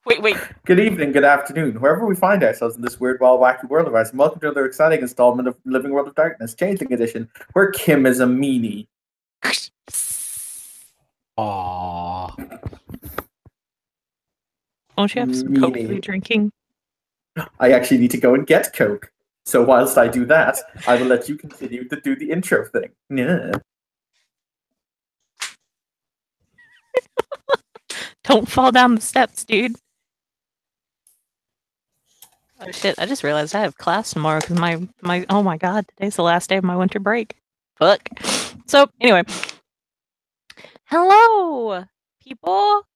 Wait. Good evening, good afternoon, wherever we find ourselves in this weird, wild, wacky world of ours, and welcome to another exciting installment of Living World of Darkness, Changeling Edition, where Kim is a meanie. Aww. Don't you have some Coke to be Meanie. drinking? I actually need to go and get Coke. So whilst I do that, I will let you continue to do the intro thing. Yeah. Don't fall down the steps, dude. Oh shit, I just realized I have class tomorrow because my oh my god, today's the last day of my winter break. Fuck. So, anyway. Hello, people!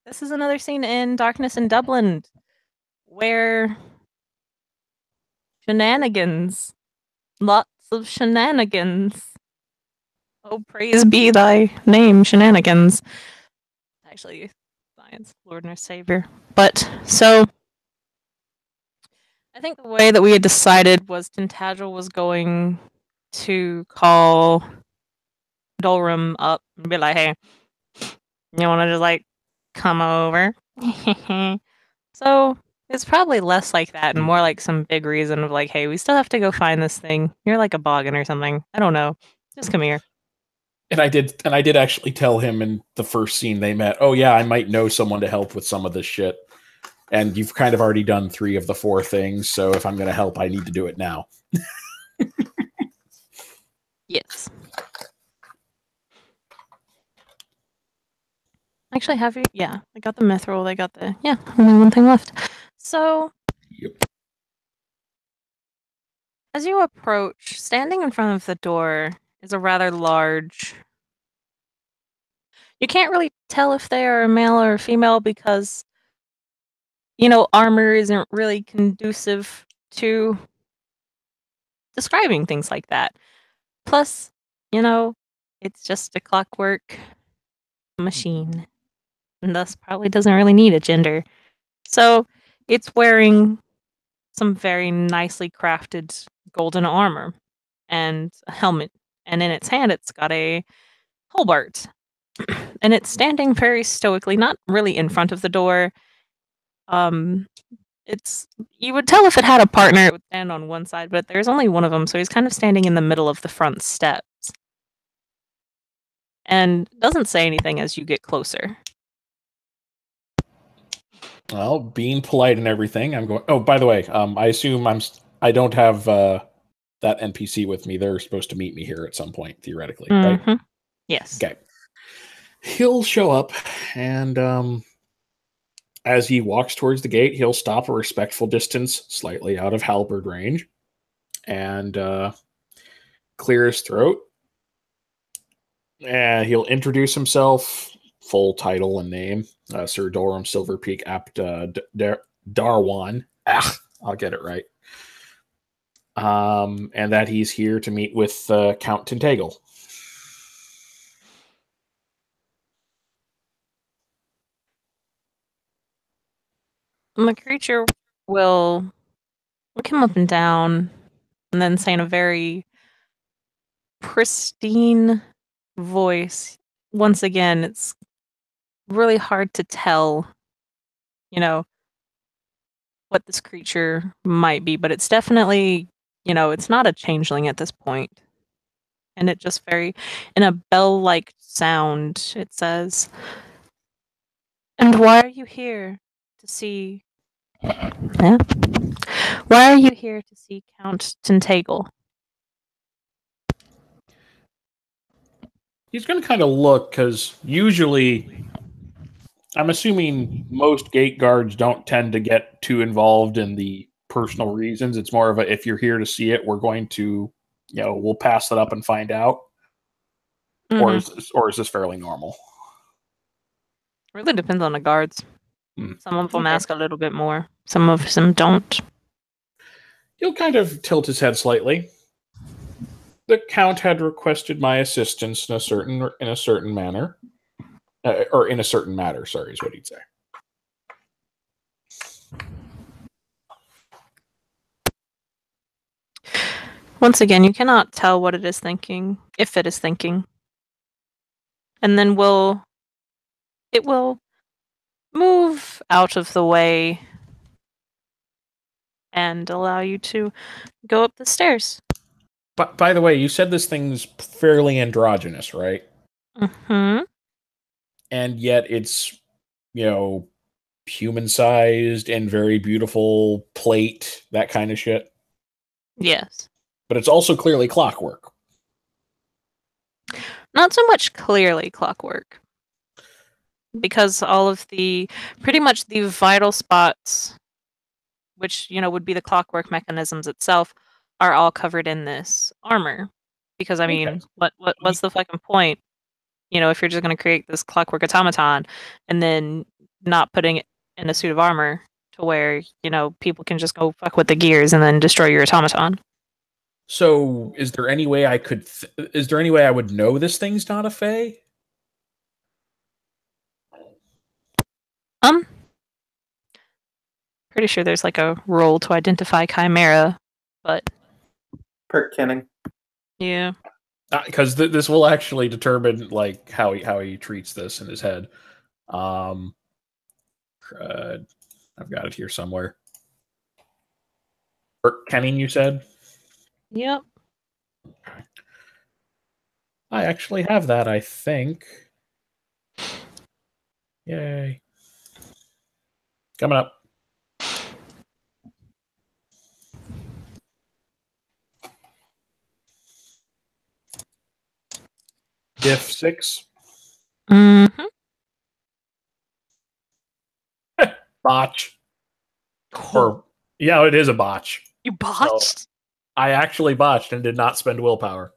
This is another scene in Darkness in Dublin, where shenanigans. Lots of shenanigans. Oh, praise be thy name, shenanigans. Actually, science, Lord and our Savior. But, so, I think the way that we had decided was Tintagel was going to call Dolrum up and be like, hey, you wanna just, like, come over? So, it's probably less like that and more like some big reason of like, hey, we still have to go find this thing. You're like a boggin or something. I don't know. Just come here. And I did actually tell him in the first scene they met, oh yeah, I might know someone to help with some of this shit. And you've kind of already done 3 of the 4 things, so if I'm going to help, I need to do it now. Yes. Actually, have you? Yeah, I got the mithril. I got the... Yeah, only one thing left. So... Yep. As you approach, standing in front of the door is a rather large... You can't really tell if they are a male or a female because, you know, armor isn't really conducive to describing things like that. Plus, you know, it's just a clockwork machine, and thus probably doesn't really need a gender. So, it's wearing some very nicely crafted golden armor and a helmet, and in its hand it's got a halberd. And it's standing very stoically, not really in front of the door. It's you would tell if it had a partner, it would stand on one side, but there's only one of them, so he's kind of standing in the middle of the front steps. And doesn't say anything as you get closer. Well, being polite and everything, I'm going. Oh, by the way, I assume I don't have that NPC with me. They're supposed to meet me here at some point, theoretically, right? Yes. Okay. He'll show up, and as he walks towards the gate, he'll stop a respectful distance, slightly out of halberd range, and clear his throat. And he'll introduce himself, full title and name, Sir Dorum Silverpeak Apt Darwan. I'll get it right. And that he's here to meet with Count Tintagel. The creature will look him up and down, and then say in a very pristine voice, once again, it's really hard to tell, you know, what this creature might be, but it's definitely, you know, it's not a changeling at this point. And it just very, in a bell-like sound, it says, "And why are you here to see... Yeah? Why are you here to see Count Tintagel?" He's going to kind of look, because usually, I'm assuming most gate guards don't tend to get too involved in the personal reasons. It's more of a, if you're here to see it, we're going to, we'll pass it up and find out. Mm-hmm. Or is this fairly normal? Really depends on the guards. Some of them ask a little bit more. Some of them don't. He'll kind of tilt his head slightly. The Count had requested my assistance in a certain manner. Or in a certain matter, sorry, is what he'd say. Once again, you cannot tell what it is thinking, if it is thinking. And then it will move out of the way and allow you to go up the stairs. But by the way, you said this thing's fairly androgynous, right? Mm-hmm. And yet it's, human-sized and very beautiful plate, that kind of shit. Yes. But it's also clearly clockwork. Not so much clearly clockwork. Because all of pretty much the vital spots, which, would be the clockwork mechanisms itself, are all covered in this armor. Because, I mean, what's the fucking point? If you're just going to create this clockwork automaton and then not putting it in a suit of armor to where, people can just go fuck with the gears and then destroy your automaton. So, is there any way I would know this thing's not a fae? Pretty sure there's like a roll to identify chimera, but Per Kenning. yeah. Because this will actually determine like how he treats this in his head. I've got it here somewhere. Kenning, you said? Yep. I actually have that, I think. Yay. Coming up. Diff 6. Mm-hmm. Botch. Yeah, it is a botch. You botched? So, I actually botched and did not spend willpower.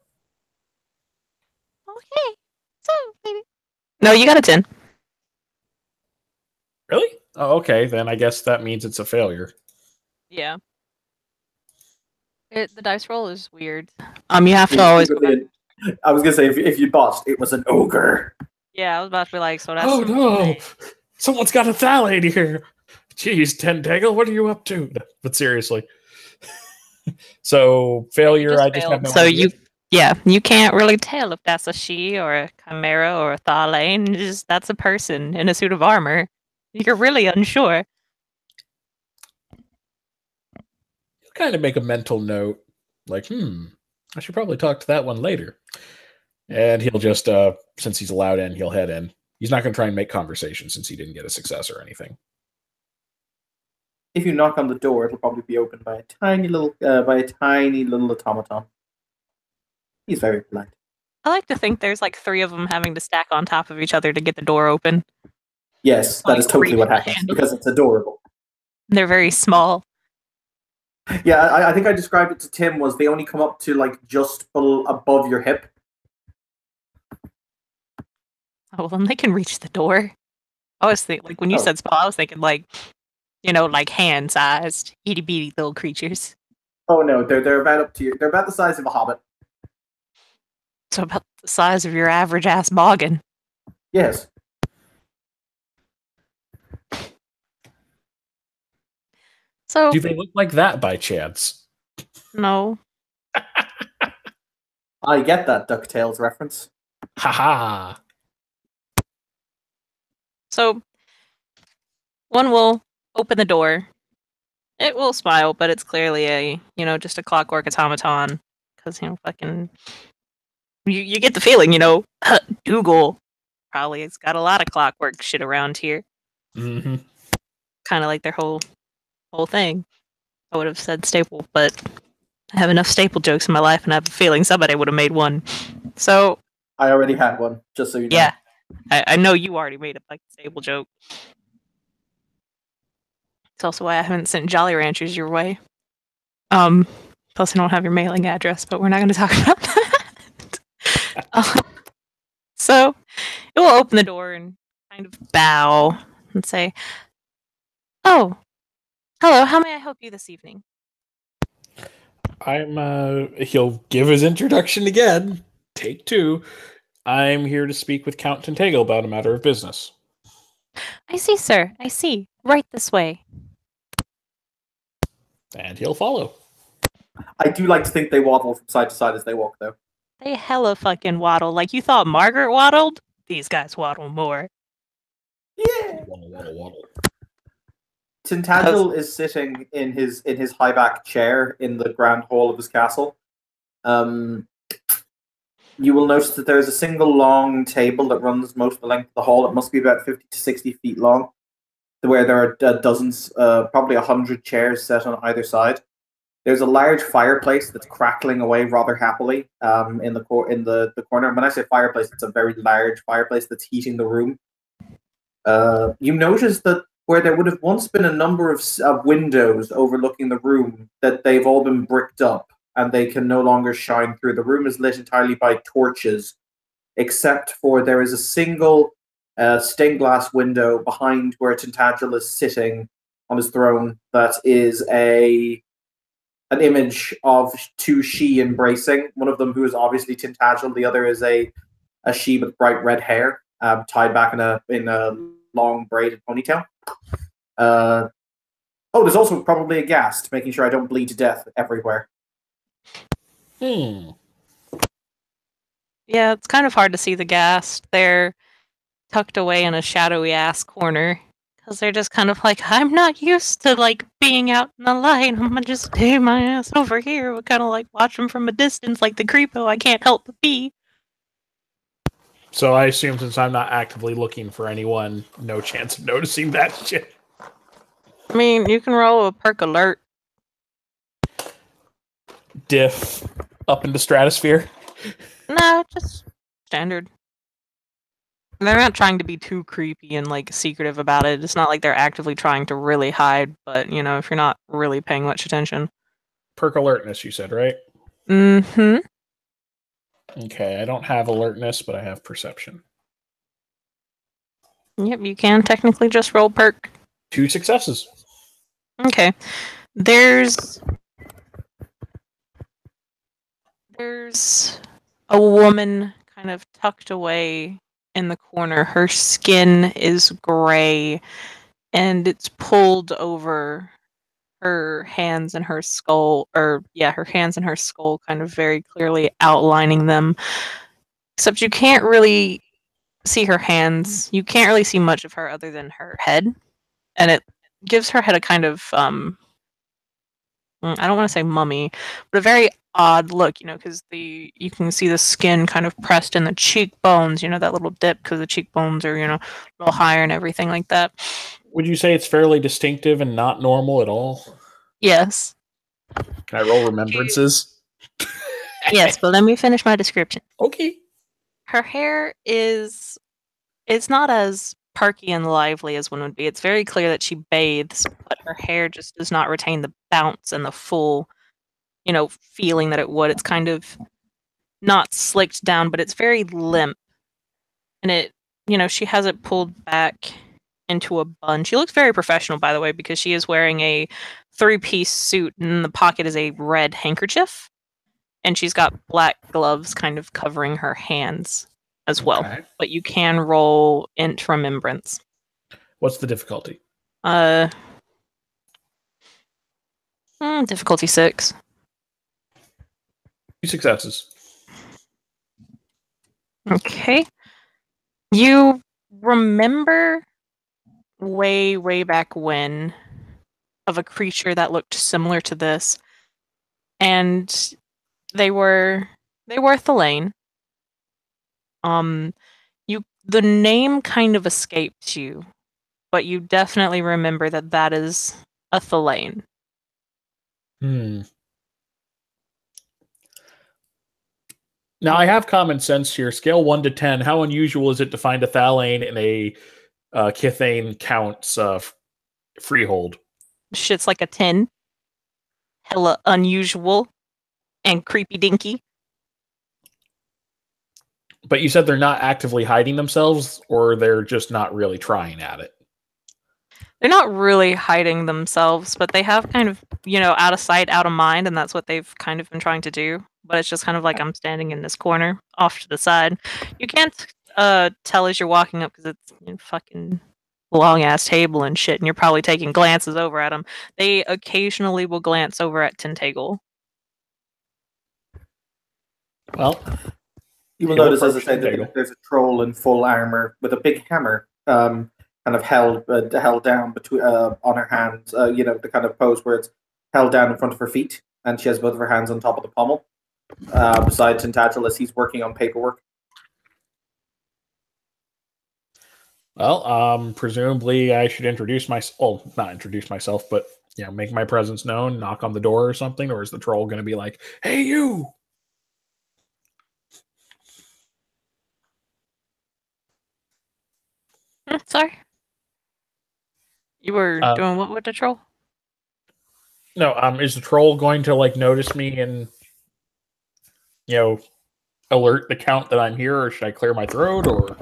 Okay. So, maybe. No, you got a 10. Really? Oh, okay. Then I guess that means it's a failure. Yeah. The dice roll is weird. You have to always go back. I was gonna say if you botched, it was an ogre. Yeah, I was about to be like, so that's. Oh no! Someone's got a phthalate here. Jeez, Tentacle, what are you up to? But seriously. So failure. I just have no idea. You can't really tell if that's a she or a chimera or a thalane. Just that's a person in a suit of armor. You're really unsure. You kind of make a mental note, like, I should probably talk to that one later. And he'll just, since he's allowed in, he'll head in. He's not going to try and make conversation since he didn't get a success or anything. If you knock on the door, it'll probably be opened by a tiny little automaton. He's very polite. I like to think there's like 3 of them having to stack on top of each other to get the door open. Yes, that is totally what happens because it's adorable. They're very small. Yeah, I think I described it to Tim was they only come up to like just above your hip. Oh, well, then they can reach the door. I was thinking, like, when you said small, I was thinking, like, like hand-sized, itty-bitty little creatures. Oh, no, they're about up to you. They're about the size of a hobbit. So about the size of your average-ass boggin. Yes. So, do they look like that by chance? No. I get that DuckTales reference. Haha. So, one will open the door. It will smile, but it's clearly a, just a clockwork automaton. Because, fucking... You get the feeling, Dougal probably has got a lot of clockwork shit around here. Mm-hmm. Kind of like their whole thing. I would have said staple, but I have enough staple jokes in my life, and I have a feeling somebody would have made one. So... I already had one, just so you know. Yeah. I know you already made a staple joke. It's also why I haven't sent Jolly Ranchers your way. Plus I don't have your mailing address, but we're not going to talk about that. So, it will open the door and kind of bow and say, "Oh, hello, how may I help you this evening?" He'll give his introduction again. Take 2. I'm here to speak with Count Tentago about a matter of business. I see, sir. I see. Right this way. And he'll follow. I do like to think they waddle from side to side as they walk, though. They hella fucking waddle. Like you thought Margaret waddled? These guys waddle more. Yeah. Waddle, waddle, waddle. Tintagel is sitting in his high back chair in the grand hall of his castle. You will notice that there is a single long table that runs most of the length of the hall. It must be about 50 to 60 feet long, where there are dozens, probably 100 chairs set on either side. There's a large fireplace that's crackling away rather happily in the corner. When I say fireplace, it's a very large fireplace that's heating the room. You notice that where there would have once been a number of windows overlooking the room, that they've all been bricked up and they can no longer shine through. The room is lit entirely by torches, except for there is a single stained glass window behind where Tintagel is sitting on his throne that is an image of two she embracing. One of them who is obviously Tintagel, the other is a she with bright red hair tied back in a long braided ponytail. There's also probably a ghast, making sure I don't bleed to death everywhere. Hmm. Yeah, it's kind of hard to see the ghast. They're tucked away in a shadowy ass corner because they're just kind of like, I'm not used to like being out in the light. I'm gonna just stay my ass over here. We kind of like watch them from a distance, like the creepo I can't help but be. So I assume since I'm not actively looking for anyone, no chance of noticing that shit. I mean, you can roll a perk alert. Diff up into stratosphere. No, just standard. They're not trying to be too creepy and like secretive about it. It's not like they're actively trying to really hide, but you know, if you're not really paying much attention. Perk alertness, you said, right? Mm-hmm. Okay, I don't have alertness, but I have perception. Yep, you can technically just roll perk. 2 successes. Okay. There's a woman kind of tucked away in the corner. Her skin is gray and it's pulled over her hands and her skull, her hands and her skull kind of very clearly outlining them. Except you can't really see her hands. You can't really see much of her other than her head. And it gives her head a kind of I don't want to say mummy, but a very odd look, you know, because you can see the skin kind of pressed in the cheekbones, you know, that little dip because the cheekbones are, you know, a little higher and everything like that. Would you say it's fairly distinctive and not normal at all? Yes. Can I roll remembrances? Yes, but let me finish my description. Okay. Her hair it's not as perky and lively as one would be. It's very clear that she bathes, but her hair just does not retain the bounce and the full, you know, feeling that it would. It's kind of not slicked down, but it's very limp. And it, you know, she has it pulled back into a bun. She looks very professional, by the way, because she is wearing a 3-piece suit and in the pocket is a red handkerchief. And she's got black gloves kind of covering her hands as well. Okay. But you can roll int remembrance. What's the difficulty? Difficulty 6. 2 successes. Okay. You remember way back when of a creature that looked similar to this, and they were Thelaine. The name kind of escaped you, but you definitely remember that is a Thelaine. Now, I have common sense here. Scale 1 to 10. How unusual is it to find a Thalain in a Kithane Count's freehold? Shit's like a 10. Hella unusual and creepy dinky. But you said they're not actively hiding themselves, or they're just not really trying at it? They're not really hiding themselves, but they have kind of, you know, out of sight, out of mind, and that's what they've kind of been trying to do. But it's just kind of like I'm standing in this corner, off to the side. You can't tell as you're walking up because it's fucking long-ass table and shit, and you're probably taking glances over at them. They occasionally will glance over at Tintagel. Well, you will notice, as I said, that there's a troll in full armor with a big hammer kind of held down between on her hands. The kind of pose where it's held down in front of her feet, and she has both of her hands on top of the pommel, beside Tintagel as he's working on paperwork. Well, presumably I should introduce myself. Well, not introduce myself, but make my presence known, knock on the door or something. Or is the troll going to be like, "Hey, you"? Sorry. You were doing what with the troll? No, is the troll going to notice me and alert the count that I'm here, or should I clear my throat? Or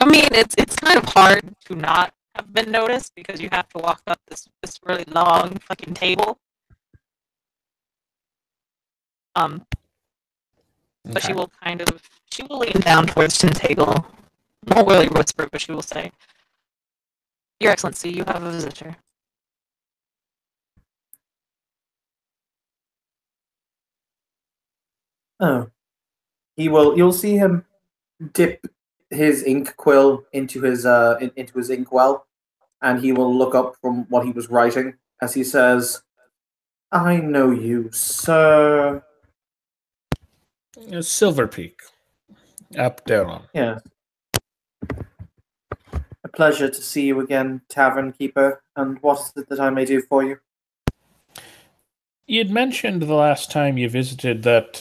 I mean, it's kind of hard to not have been noticed because you have to walk up this really long fucking table. But okay. she will lean down towards Tintagel. Won't really whisper, but she will say, "Your Excellency, you have a visitor." Oh, you'll see him dip his ink quill into his inkwell, and he will look up from what he was writing as he says, "I know you, sir." Silver Peak, up down. Yes. A pleasure to see you again, Tavern Keeper. And what is it that I may do for you? You'd mentioned the last time you visited that,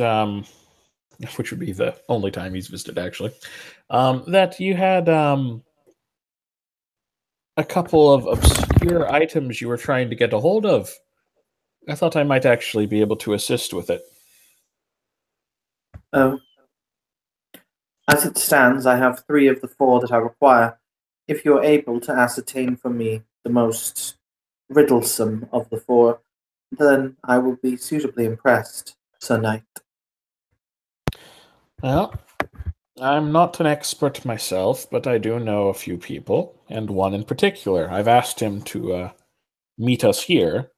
which would be the only time he's visited, actually, that you had a couple of obscure items you were trying to get a hold of. I thought I might actually be able to assist with it. Oh. As it stands, I have 3 of the 4 that I require. If you're able to ascertain for me the most riddlesome of the 4, then I will be suitably impressed, Sir Knight. Well, I'm not an expert myself, but I do know a few people, and one in particular. I've asked him to meet us here.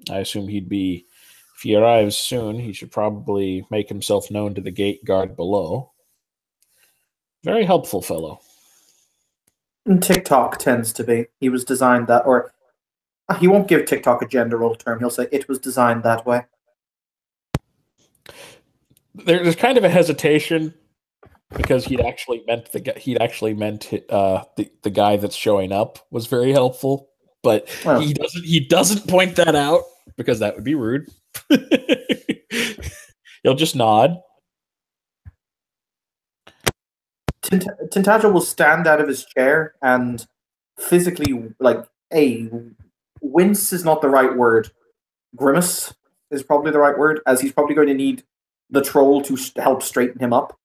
I assume if he arrives soon, he should probably make himself known to the gate guard below. Very helpful fellow. And TikTok tends to be. He was designed that, or he won't give TikTok a gender role term. He'll say it was designed that way. There's kind of a hesitation because he'd actually meant the guy that's showing up was very helpful, but he doesn't point that out because that would be rude. He'll just nod. Tintagel will stand out of his chair and physically, wince is not the right word. Grimace is probably the right word, as he's probably going to need the troll to help straighten him up.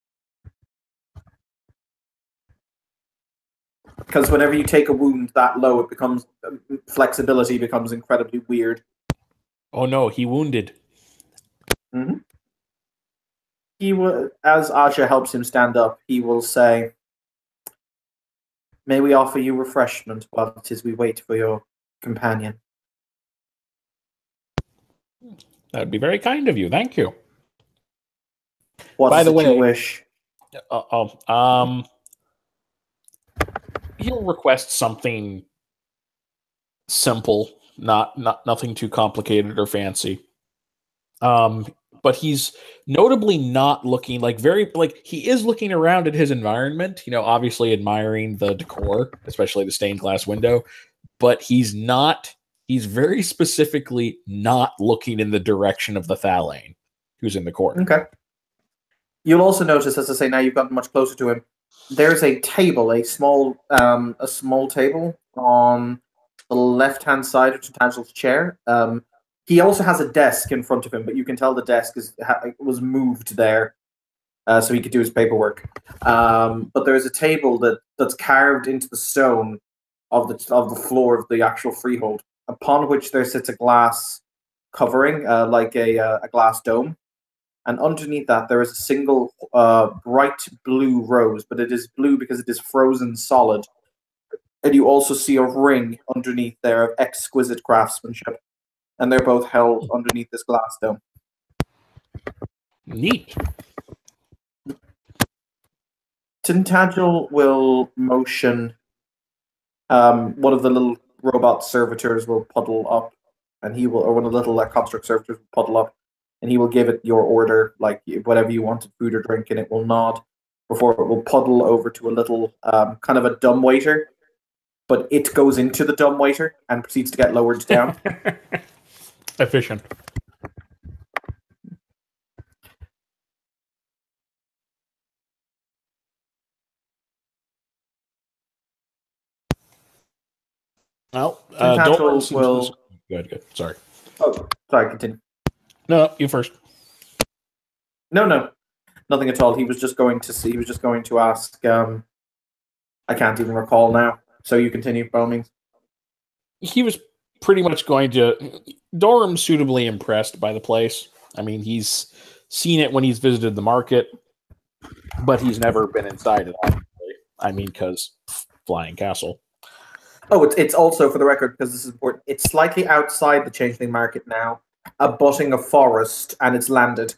Because whenever you take a wound that low, it becomes flexibility becomes incredibly weird. Oh no, he wounded. Mm-hmm. He will, as Asha helps him stand up, he will say, "May we offer you refreshment while it is we wait for your companion?" That would be very kind of you. Thank you. What By is the it way, you wish? He'll request something simple, nothing too complicated or fancy. But he's notably not looking he is looking around at his environment, obviously admiring the decor, especially the stained glass window, but he's very specifically not looking in the direction of the Thalane, who's in the corner. Okay. You'll also notice, as I say, now you've gotten much closer to him, there's a table, a small table on the left-hand side of Tangel's chair. He also has a desk in front of him, but you can tell the desk was moved there so he could do his paperwork. But there is a table that's carved into the stone of the floor of the actual freehold, upon which there sits a glass covering, like a glass dome. And underneath that, there is a single bright blue rose, but it is blue because it is frozen solid. And you also see a ring underneath there of exquisite craftsmanship. And they're both held underneath this glass dome. Neat. Tintagel will motion. One of the little robot servitors will puddle up, and he will, or one of the little construct servitors will puddle up, and he will give it your order, like whatever you wanted, food or drink, and it will nod before it will puddle over to a little kind of a dumb waiter, but it goes into the dumb waiter and proceeds to get lowered down. Efficient. Well, Tintagel will. Good. Sorry. Oh, sorry. Continue. No, you first. No, nothing at all. He was just going to see. He was just going to ask. I can't even recall now. So you continue, by all means. He was pretty much going to. Dorham's suitably impressed by the place. I mean, he's seen it when he's visited the market, but he's never been inside it. I mean, because Flying Castle. Oh, it's also, for the record, because this is important, it's slightly outside the Changeling Market now, abutting a forest, and it's landed.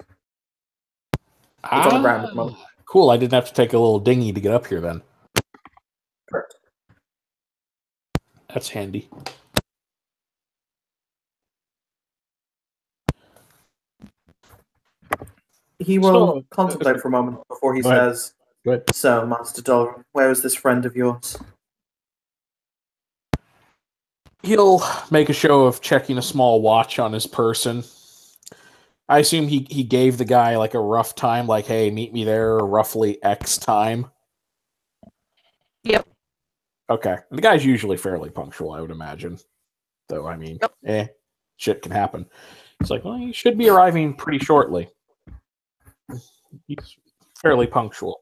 It's on the ground at the moment. Cool, I didn't have to take a little dinghy to get up here then. Correct. That's handy. He will contemplate for a moment before he says, "So, Master Dollar, where is this friend of yours?" He'll make a show of checking a small watch on his person. I assume he gave the guy like a rough time, like, hey, meet me there roughly X time. Yep. Okay. The guy's usually fairly punctual, I would imagine. Though, I mean, shit can happen. It's like, well, he should be arriving pretty shortly. He's fairly punctual.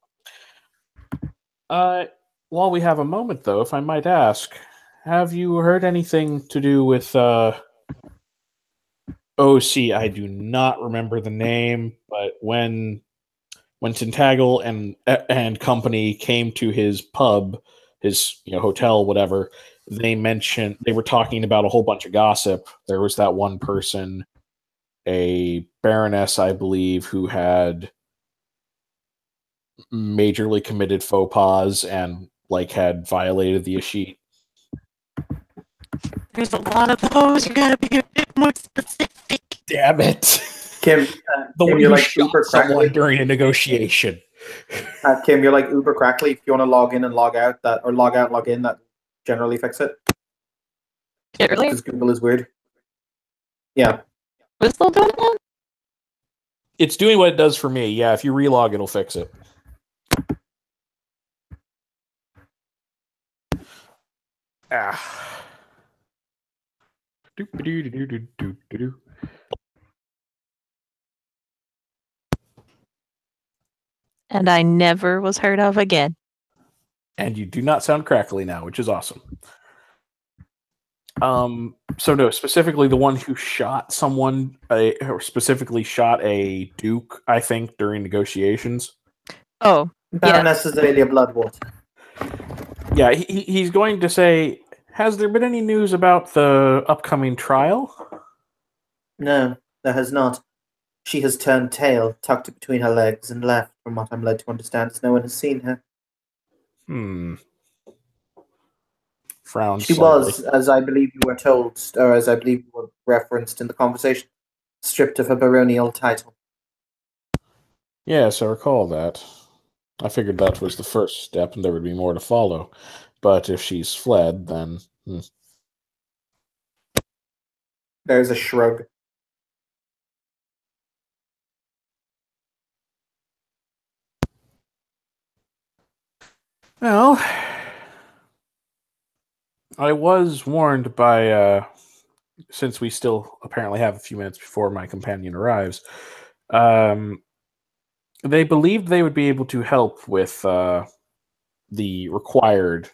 While we have a moment, though, if I might ask, have you heard anything to do with I do not remember the name, but when Tintagel and company came to his pub, his hotel, whatever, they were talking about a whole bunch of gossip. There was that one person, a baroness, I believe, who had majorly committed faux pas and had violated the Ishii. There's a lot of those. You gotta be a bit more specific. Damn it, Kim. The Kim, one you're who like shot uber someone crackly during a negotiation. Kim, you're like uber crackly. If you want to log in and log out, or log out, log in, that generally fix it. Yeah, really? Because Google is weird. Yeah. What's still doing that? It's doing what it does for me. Yeah, if you relog, it'll fix it. And I never was heard of again. And you do not sound crackly now, which is awesome. So no, specifically the one who shot someone, or specifically shot a duke, I think, during negotiations. Oh, Baroness Azalea Bloodwater. Yeah, he's going to say, has there been any news about the upcoming trial? No, there has not. She has turned tail, tucked it between her legs, and left, from what I'm led to understand, as no one has seen her. Frown She slightly. was, as I believe you were told, or as I believe you were referenced in the conversation, stripped of her baronial title. Yes, I recall that. I figured that was the first step, and there would be more to follow. But if she's fled, then... There's a shrug. Well, I was warned by, since we still apparently have a few minutes before my companion arrives, they believed they would be able to help with the required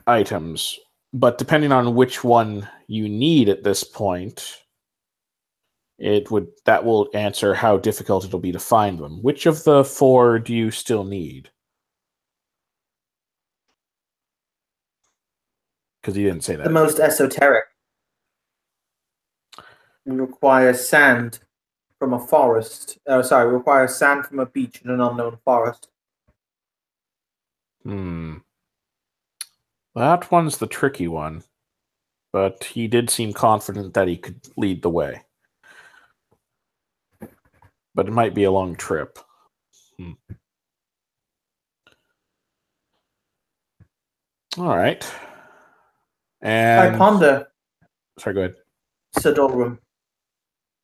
items, but depending on which one you need at this point, that will answer how difficult it'll be to find them. Which of the 4 do you still need? Because he didn't say that. The most esoteric. We require sand from a forest. Require sand from a beach in an unknown forest. That one's the tricky one. But he did seem confident that he could lead the way. But it might be a long trip. All right. And I ponder, sorry, go ahead. Sir Dolrum,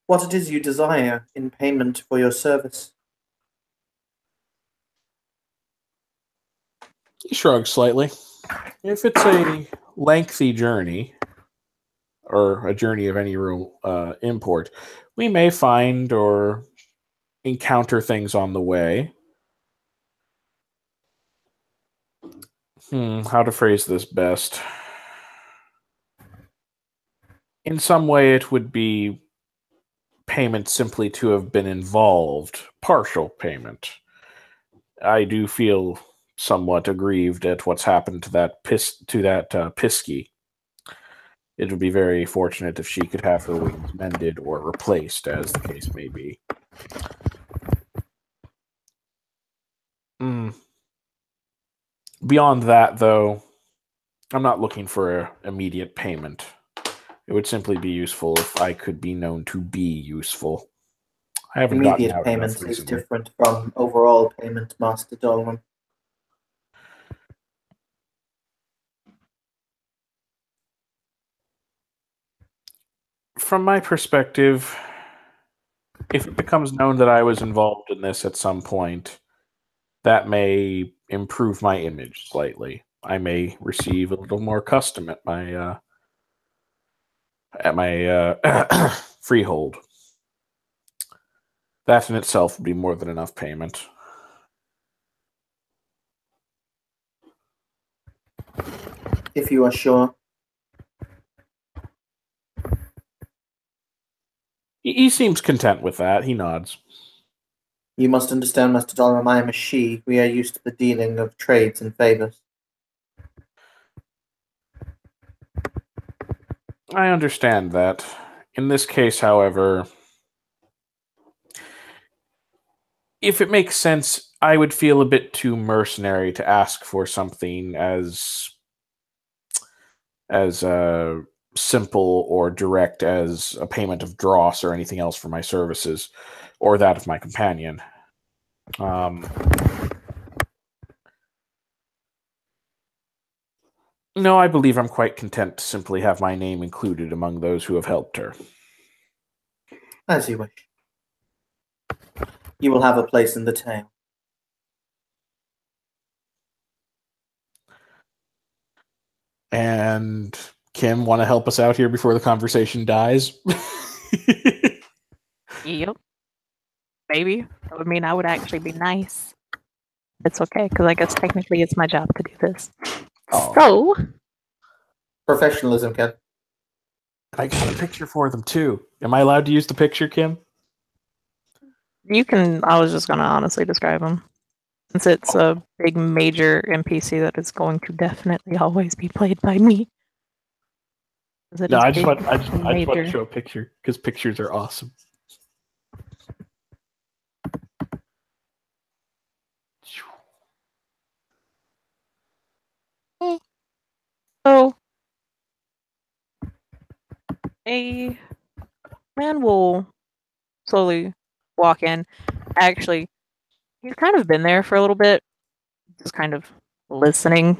what it is you desire in payment for your service. He shrugs slightly. If it's a lengthy journey, or a journey of any real import, we may find or encounter things on the way. How to phrase this best? In some way, it would be payment simply to have been involved, partial payment. I do feel somewhat aggrieved at what's happened to that Pisky. It would be very fortunate if she could have her wings mended or replaced, as the case may be. Beyond that, though, I'm not looking for immediate payment. It would simply be useful if I could be known to be useful. I haven't gotten Immediate out payment enough is recently. different from overall payment, Master Dolrum. From my perspective, if it becomes known that I was involved in this at some point, that may improve my image slightly. I may receive a little more custom at my freehold. That in itself would be more than enough payment. If you are sure. He seems content with that. He nods. You must understand, Master Dolrum, I am a she. We are used to the dealing of trades and favors. I understand that. In this case, however, if it makes sense, I would feel a bit too mercenary to ask for something as simple or direct as a payment of dross or anything else for my services, or that of my companion. No, I believe I'm quite content to simply have my name included among those who have helped her. As you wish. You will have a place in the tale. And Kim, want to help us out here before the conversation dies? Yep. Maybe. That would mean I would actually be nice. It's okay, because I guess technically it's my job to do this. Oh. So. Professionalism, Ken. I got a picture for them, too. Am I allowed to use the picture, Kim? You can. I was just going to honestly describe him. Since it's a big major NPC that is going to definitely always be played by me. No, I just want to show a picture, because pictures are awesome. So, a man will slowly walk in. Actually, he's kind of been there for a little bit, just kind of listening.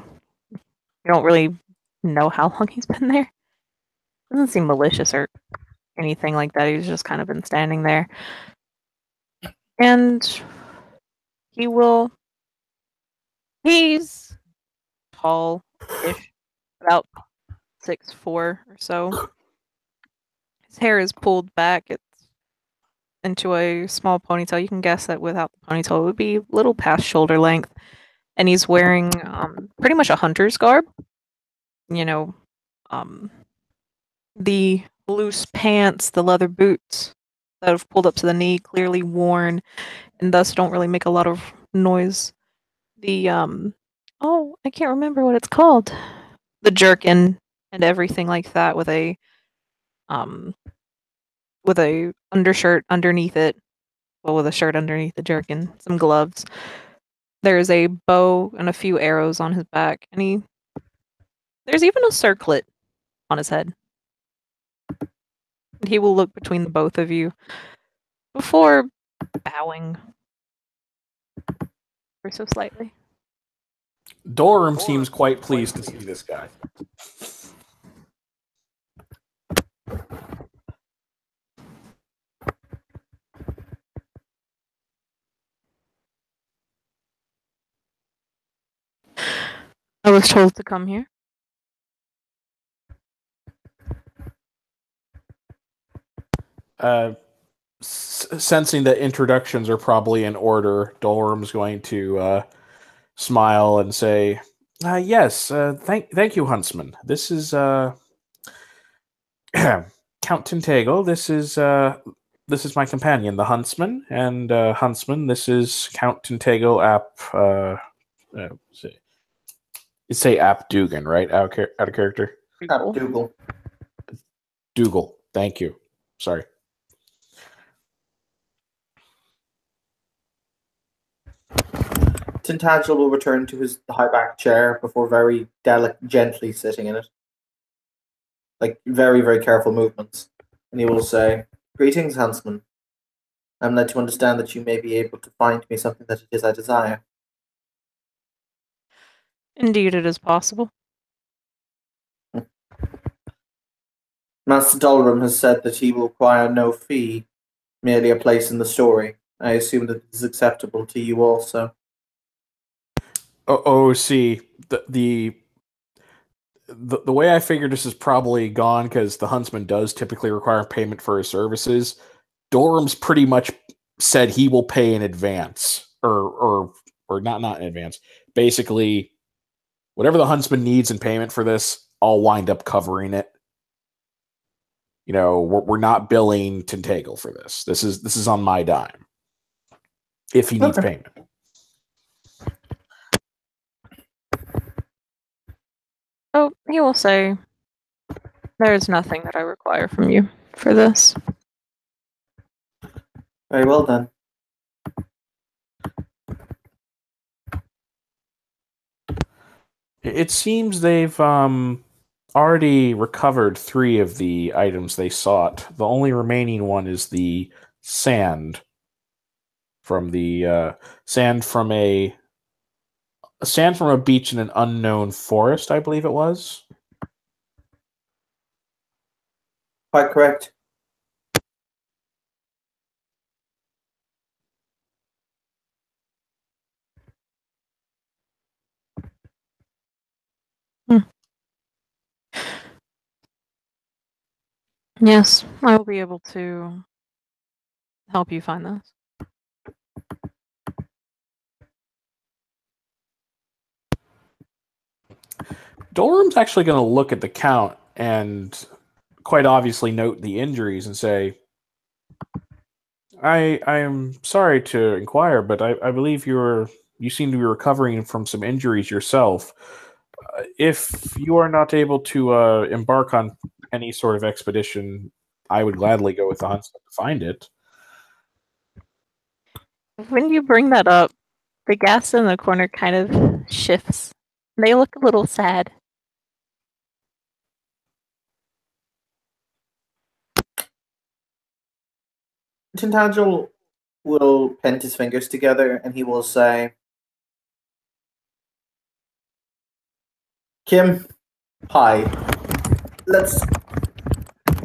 You don't really know how long he's been there. Doesn't seem malicious or anything like that. He's just kind of been standing there. And he's tall-ish, about 6'4" or so. His hair is pulled back. It's into a small ponytail. You can guess that without the ponytail, it would be a little past shoulder length. And he's wearing pretty much a hunter's garb. You know, the loose pants, the leather boots that have pulled up to the knee, clearly worn, and thus don't really make a lot of noise. The I can't remember what it's called. The jerkin and everything like that with a undershirt underneath it. Well, with a shirt underneath the jerkin, some gloves. There's a bow and a few arrows on his back, and there's even a circlet on his head. And he will look between the both of you before bowing ever so slightly. Dorum seems quite pleased to see this guy. I was told to come here. Sensing that introductions are probably in order, Dolorum's going to smile and say, "Yes, thank you, Huntsman. This is Count Tintagel. This is my companion, the Huntsman, and Huntsman. This is Count Tintagel you say Ap Dugan, right? Out of character. Dougal. Dougal. Thank you. Sorry." Tintagel will return to his high-back chair before very gently sitting in it. Like, very, very careful movements. And he will say, "Greetings, Huntsman. I'm led to understand that you may be able to find me something that it is I desire." Indeed, it is possible. Master Dolorum has said that he will require no fee, merely a place in the story. I assume that it is acceptable to you also. See, the way I figured this is probably gone, because the Huntsman does typically require payment for his services. Dorum's pretty much said he will pay in advance, or not in advance. Basically, whatever the Huntsman needs in payment for this, I'll wind up covering it. You know, we're not billing Tintagel for this. This is on my dime. If he needs payment. Oh, he will say, "There is nothing that I require from you for this." Very well, then. It seems they've already recovered 3 of the items they sought. The only remaining one is the sand from the sand from a beach in an unknown forest, I believe it was. Quite correct. Yes, I will be able to help you find this. Dolorum's actually going to look at the count and quite obviously note the injuries and say, I am sorry to inquire, but I believe you seem to be recovering from some injuries yourself. If you are not able to embark on any sort of expedition, I would gladly go with the huntsman to find it." When you bring that up, the gas in the corner kind of shifts. They look a little sad. Tintagel will pent his fingers together and he will say, "Kim, hi.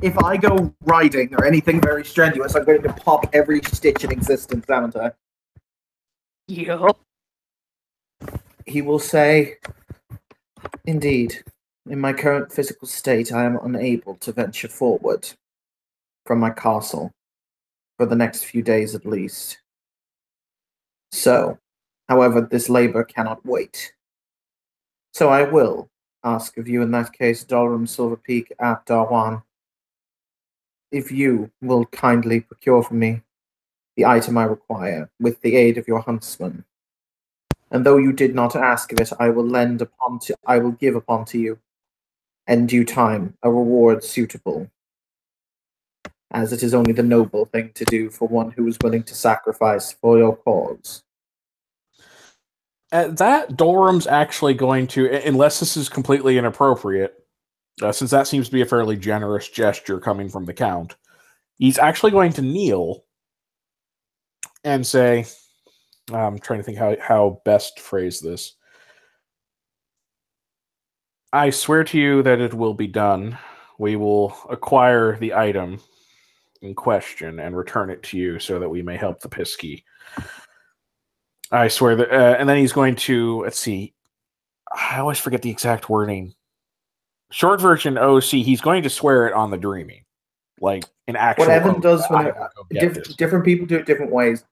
If I go riding or anything very strenuous, I'm going to pop every stitch in existence, haven't I?" Yup. He will say, "Indeed, in my current physical state, I am unable to venture forward from my castle for the next few days at least. So, however, this labor cannot wait. So I will ask of you in that case, Dolorum Silverpeak Ap Darwan, if you will kindly procure for me the item I require with the aid of your huntsman. And though you did not ask of it, I will give upon to you, in due time, a reward suitable, as it is only the noble thing to do for one who is willing to sacrifice for your cause." At that, Dolrum's actually going to, unless this is completely inappropriate, since that seems to be a fairly generous gesture coming from the Count, he's actually going to kneel and say, I'm trying to think how best to phrase this. I swear to you that it will be done. We will acquire the item in question and return it to you so that we may help the Pisky. I swear that, and then he's going to, let's see, I always forget the exact wording. Short version OC, he's going to swear it on the Dreaming. Like an actual. What Evan does when different people do it different ways.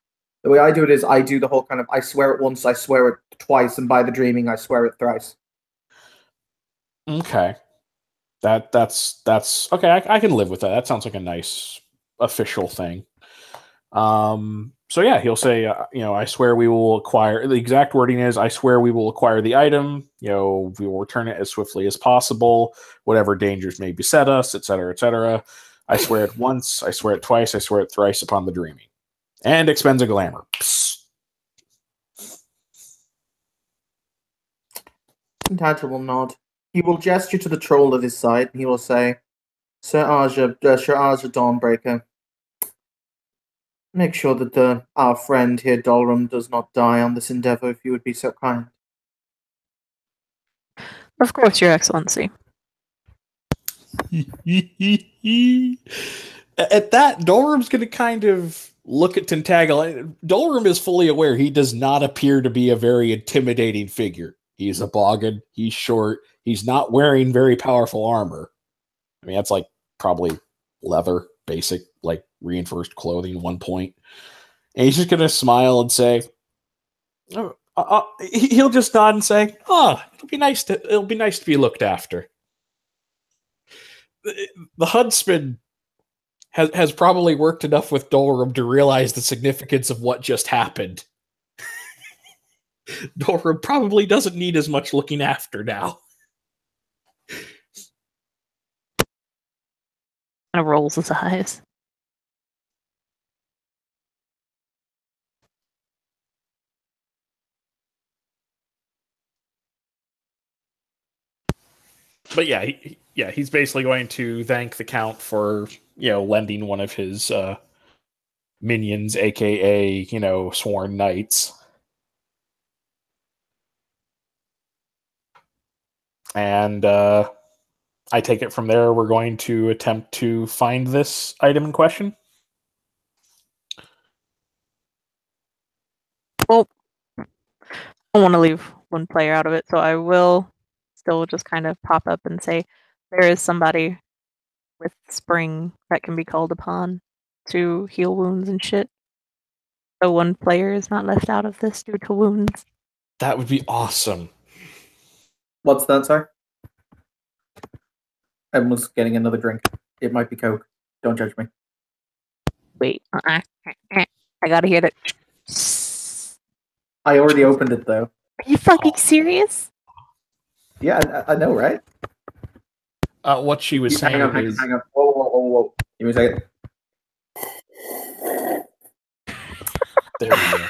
The way I do it is I do the whole kind of I swear it once, I swear it twice, and by the Dreaming, I swear it thrice. Okay. That's okay. I can live with that. That sounds like a nice official thing. So yeah, he'll say, I swear we will acquire. The exact wording is, I swear we will acquire the item. We will return it as swiftly as possible, whatever dangers may beset us, etc., etc. I swear it once. I swear it twice. I swear it thrice upon the Dreaming, and expends a glamour. Psst. Intangible nod. He will gesture to the troll at his side, and he will say, Sir Arja Dawnbreaker, make sure that our friend here, Dolrum, does not die on this endeavor, if you would be so kind. Of course, Your Excellency. At that, Dolrum's going to kind of look at Tentagle. Dolrum is fully aware he does not appear to be a very intimidating figure. He's a boggin. He's short. He's not wearing very powerful armor. I mean, that's like probably leather, basic, like reinforced clothing, 1 point. And he's just going to smile and say, he'll just nod and say, it'll be nice to be looked after. The huntsman has probably worked enough with Dolrum to realize the significance of what just happened. Dolrum probably doesn't need as much looking after now. Kind of rolls his eyes. But yeah, he's basically going to thank the Count for, lending one of his minions, aka, sworn knights. And I take it from there we're going to attempt to find this item in question. Well, I want to leave one player out of it, so I will still just kind of pop up and say there is somebody with spring that can be called upon to heal wounds and shit. So one player is not left out of this due to wounds. That would be awesome. What's that, sir? Everyone's getting another drink. It might be Coke. Don't judge me. Wait, I gotta hear that. I already opened it, though. Are you fucking serious? Yeah, I know, right? What she was saying is... Hang on. Whoa. Give me a second. There we go.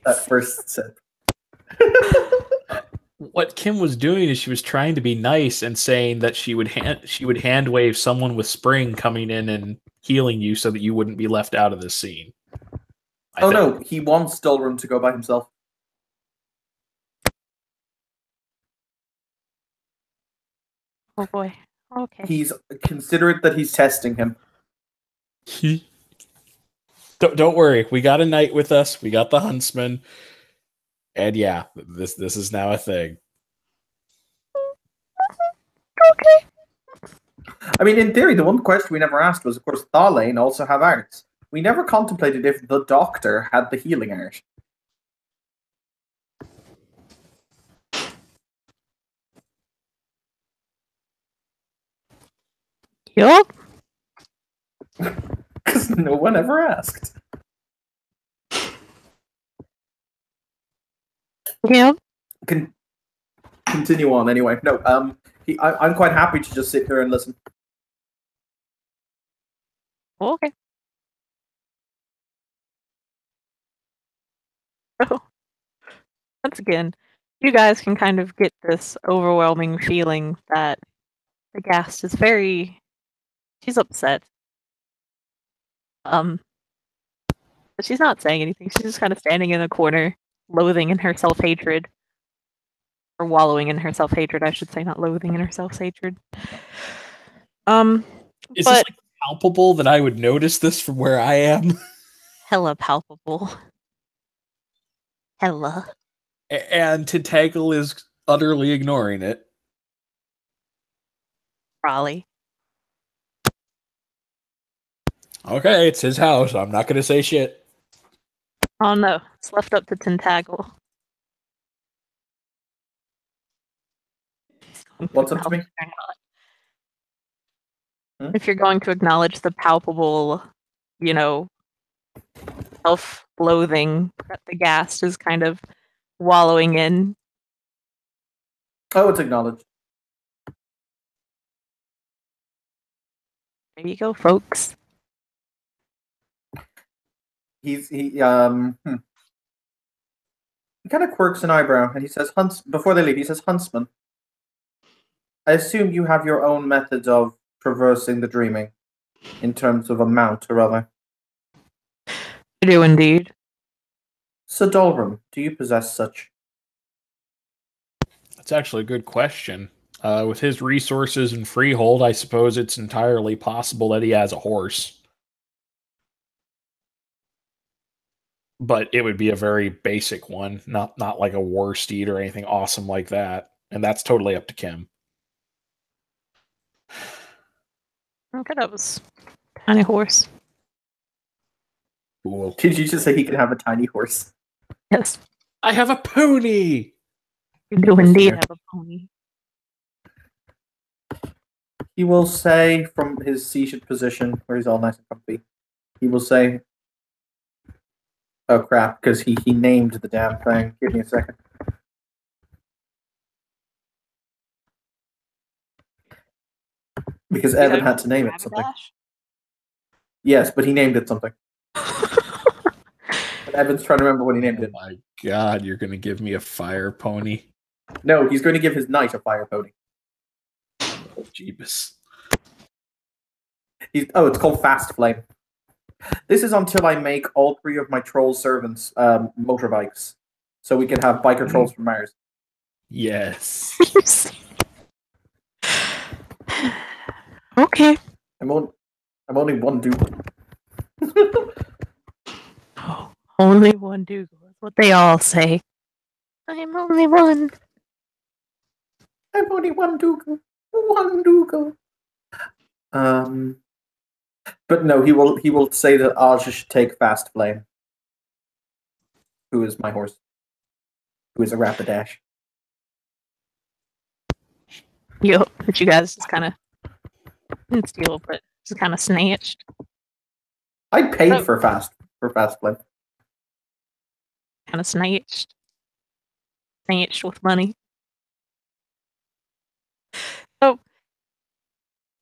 That first sip. What Kim was doing is she was trying to be nice and saying that she would hand wave someone with spring coming in and healing you so that you wouldn't be left out of this scene. No, he wants Dolrum to go by himself. Oh boy. Okay. He's considerate that he's testing him. Don't worry, we got a knight with us. We got the huntsman, and yeah, this is now a thing. Okay. I mean, in theory, the one question we never asked was, of course, Thalain also have arts. We never contemplated if the Doctor had the healing art. Yup. Because no one ever asked. Yep. Continue on anyway. No, I'm quite happy to just sit here and listen. Okay. Oh. once again, you guys can kind of get this overwhelming feeling that the Ghast is she's upset. But she's not saying anything. She's just kind of standing in a corner, loathing in her self-hatred. Or wallowing in her self-hatred, I should say, not loathing in her self-hatred. Is But this like palpable that I would notice this from where I am? hella palpable. Hella. And Tentacle is utterly ignoring it. Probably. Okay, it's his house. I'm not going to say shit. Oh no, it's left up to Tentacle. What's up to me? If you're going to acknowledge the palpable, self-loathing that the Ghast is kind of wallowing in. Oh, it's acknowledged. There you go, folks. He kind of quirks an eyebrow and he says, before they leave, he says, Huntsman, I assume you have your own methods of traversing the dreaming in terms of a mount or other. I do indeed. Sir Dolrum, do you possess such? That's actually a good question. With his resources and freehold, I suppose it's entirely possible that he has a horse. But it would be a very basic one, not like a war steed or anything awesome like that. And that's totally up to Kim. Okay, that was tiny horse. Cool. Did you just say he could have a tiny horse? Yes. I have a pony! You do indeed have a pony. He will say from his seated position, where he's all nice and comfy, he will say, oh crap, because he named the damn thing. Give me a second. Because Evan had to name it something. Yes, but he named it something. And Evan's trying to remember what he named it. Oh my god, you're going to give me a fire pony? No, he's going to give his knight a fire pony. Oh, Jeebus. It's called Fast Flame. This is until I make all 3 of my troll servants motorbikes. So we can have biker trolls from Mars. Yes. Okay. I'm only one dude. Only one Dougal. That's what they all say. I'm only one. I'm only one Dougal. One Dougal. But no, he will say that Aja should take Fast Flame, who is my horse, who is a Rapidash. Yup, but you guys just kind of didn't steal, but just kind of snatched. I paid for Fast Flame. Kind of snatched with money. So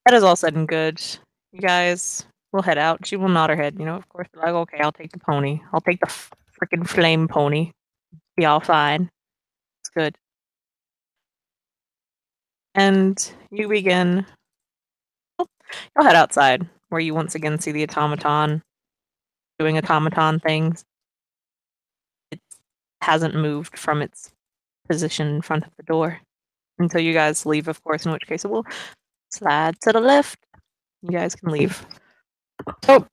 that is all said and good. You guys will head out. She will nod her head. Of course, like, okay, I'll take the pony. I'll take the freaking flame pony. Be all fine. It's good. And you begin. You'll head outside, where you once again see the automaton doing automaton things. It hasn't moved from its position in front of the door until you guys leave, of course, in which case it will slide to the left. You guys can leave. So,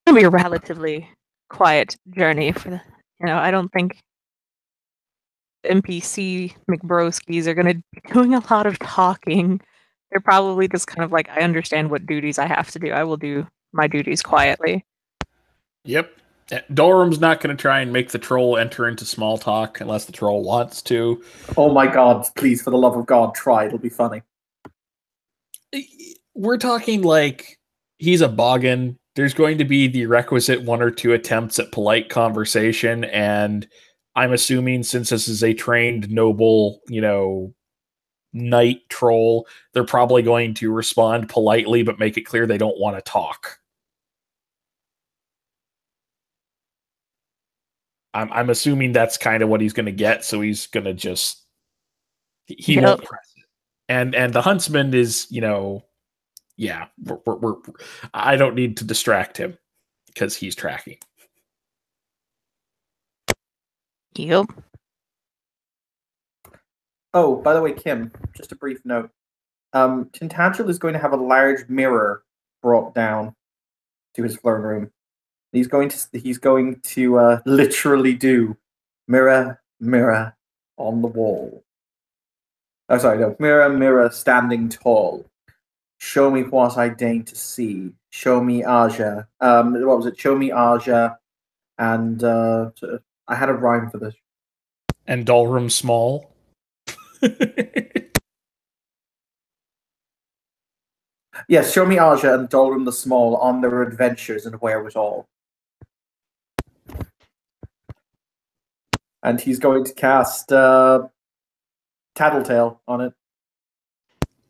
it'll be a relatively quiet journey for I don't think NPC McBroskis are going to be doing a lot of talking. They're probably just kind of like, I understand what duties I have to do. I will do my duties quietly. Yep. Dorum's not going to try and make the troll enter into small talk unless the troll wants to. Oh my god, please, for the love of God, try. It'll be funny. We're talking like he's a boggin. There's going to be the requisite 1 or 2 attempts at polite conversation, and I'm assuming since this is a trained noble, knight troll, they're probably going to respond politely but make it clear they don't want to talk. I'm assuming that's kind of what he's going to get, so he's going to just he Yep. won't press it. And the huntsman is, yeah, I don't need to distract him because he's tracking. Yep. Oh, by the way, Kim, just a brief note. Tintagel is going to have a large mirror brought down to his throne room. He's going to literally do mirror, mirror on the wall. Oh, sorry, no. Mirror, mirror, standing tall. Show me what I deign to see. Show me Aja. What was it? Show me Aja. And I had a rhyme for this. And Dalrum Small. Yes, show me Aja and Dalrum the Small on their adventures in Wherewithal. And he's going to cast Tattletale on it.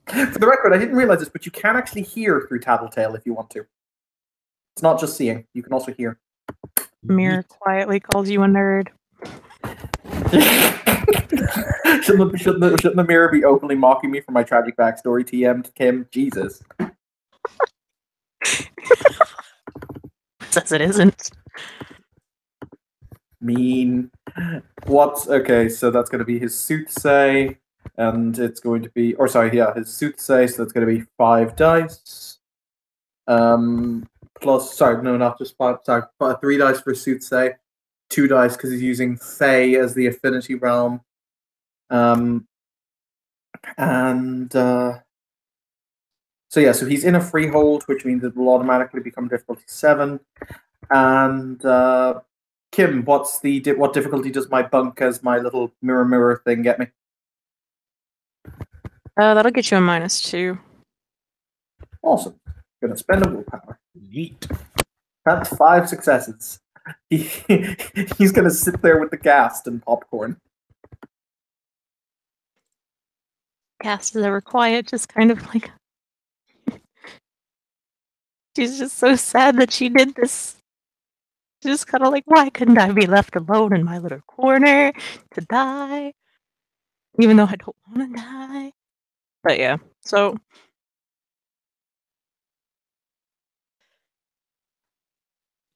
For the record, I didn't realize this, but you can actually hear through Tattletale if you want to. It's not just seeing; you can also hear. Mirror quietly calls you a nerd. shouldn't the mirror be openly mocking me for my tragic backstory? TM Kim, Jesus. Says it isn't. Mean. What's okay? So that's going to be his soothsay, and it's going to be, his soothsay. So that's going to be 5 dice. Plus, not just 5. Sorry, 3 dice for soothsay, 2 dice because he's using Fey as the affinity realm. So he's in a freehold, which means it will automatically become difficulty 7. And Kim, what difficulty does my bunk as my little mirror thing get me? That'll get you a -2. Awesome. Gonna spend a willpower. Neat. That's 5 successes. He's gonna sit there with the ghast and popcorn. Ghast is ever quiet, just kind of like she's just so sad that she did this. She's just kind of like, why couldn't I be left alone in my little corner to die? Even though I don't want to die. But yeah, so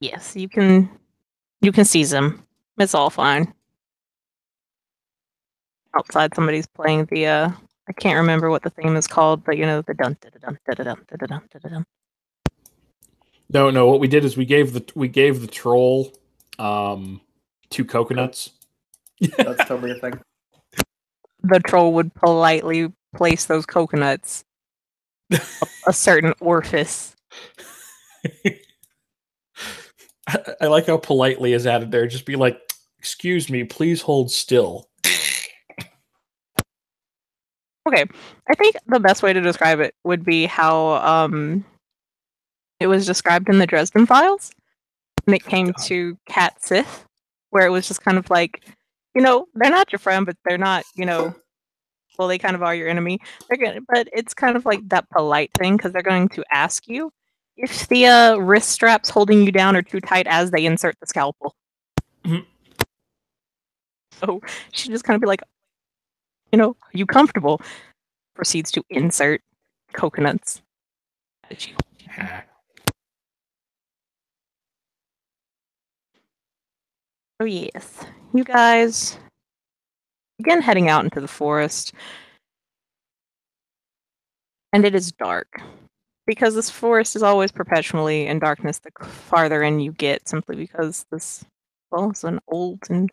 yes, you can seize him. It's all fine. Outside, somebody's playing the I can't remember what the theme is called, but the dun da dun da dun da dun da dun. No. What we did is we gave the troll 2 coconuts. That's totally a thing. The troll would politely place those coconuts a certain orifice. I like how politely is added there. Just be like, excuse me, please hold still. Okay, I think the best way to describe it would be how it was described in the Dresden Files when it came to Cat Sith, where it was just kind of like, they're not your friend, but they're not, well, they kind of are your enemy. But it's kind of like that polite thing because they're going to ask you if the wrist straps holding you down are too tight as they insert the scalpel. Mm-hmm. So she just kind of be like, are you comfortable? Proceeds to insert coconuts at you. Oh yes, you guys begin heading out into the forest, and it is dark because this forest is always perpetually in darkness the farther in you get, simply because it's an old and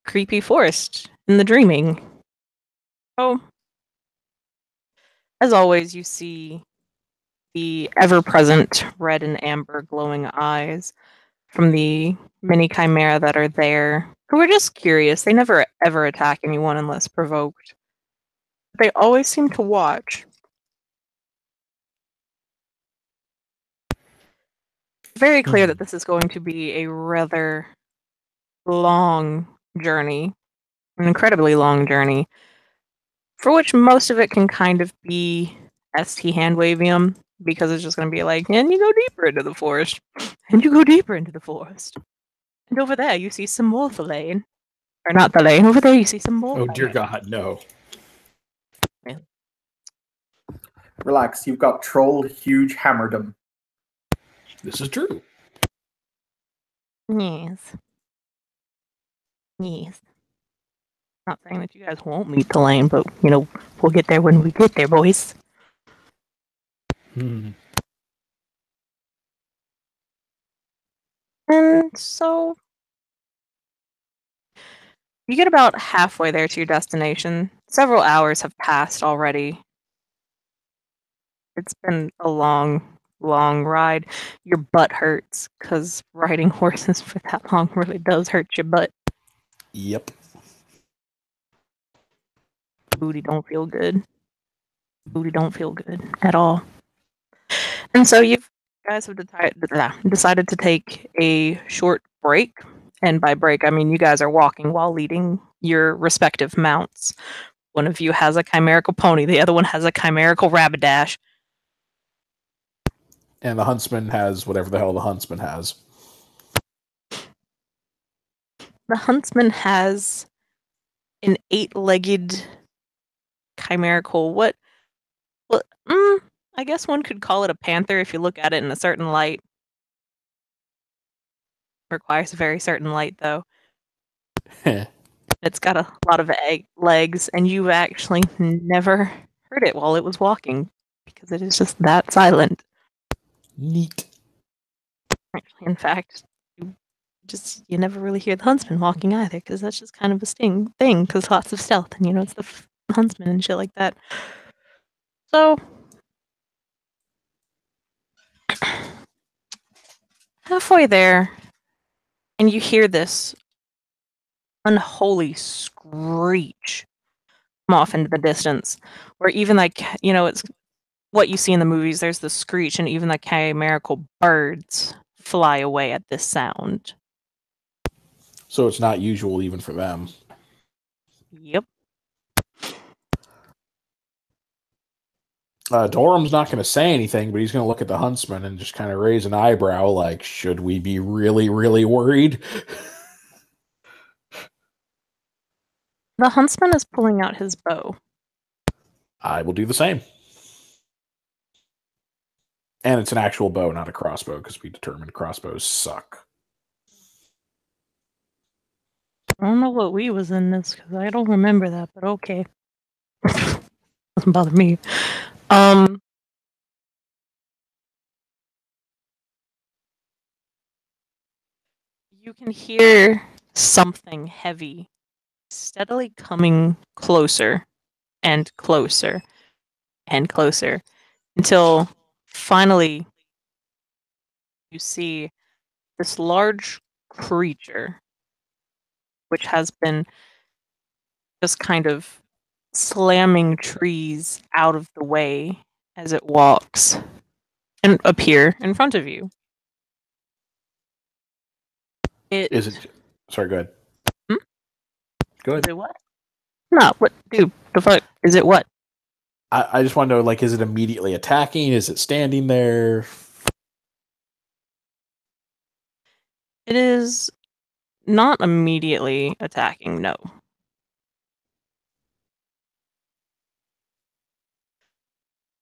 creepy forest in the dreaming. Oh, as always, you see the ever-present red and amber glowing eyes from the many chimera that are there, who are just curious. They never ever attack anyone unless provoked. They always seem to watch. Very clear that this is going to be a rather long journey, an incredibly long journey, for which most of it can kind of be ST handwavium, because it's just going to be like, and you go deeper into the forest, and you go deeper into the forest, And over there, you see some more Thalain. Or not Thalain. Over there, you see some more Oh dear Thalain. God, no. Relax, you've got troll huge hammerdom. This is true. Yes. Yes. Not saying that you guys won't meet Thalain, but, we'll get there when we get there, boys. Hmm. And so you get about halfway there to your destination. Several hours have passed already. It's been a long, long ride. Your butt hurts because riding horses for that long really does hurt your butt. Yep. Booty don't feel good. Booty don't feel good at all. And so you guys have decided to take a short break. And by break, I mean you guys are walking while leading your respective mounts. One of you has a chimerical pony, the other one has a chimerical rapidash. And the huntsman has whatever the hell the huntsman has. The huntsman has an 8-legged chimerical. Well, I guess one could call it a panther if you look at it in a certain light. Requires a very certain light, though. It's got a lot of legs, and you've actually never heard it while it was walking because it is just that silent. Neat. Actually, in fact, you never really hear the huntsman walking either because that's just kind of a thing because lots of stealth and it's the huntsman and shit like that. So halfway there, and you hear this unholy screech from off into the distance, where even it's what you see in the movies. There's the screech, and even the chimerical birds fly away at this sound. So it's not usual even for them. Yep. Dorum's not going to say anything, but he's going to look at the huntsman and just kind of raise an eyebrow like, should we be really, really worried? The huntsman is pulling out his bow. I will do the same. And it's an actual bow, not a crossbow, because we determined crossbows suck. I don't know what we was in this because I don't remember that, but okay. Doesn't bother me. You can hear something heavy steadily coming closer and closer and closer until finally you see this large creature which has been just kind of slamming trees out of the way as it walks and appear in front of you. Is it? Sorry, go ahead. Go ahead. Is it what? No, what, dude? The fuck? Is it what? I just want to know, is it immediately attacking? Is it standing there? It is not immediately attacking, no.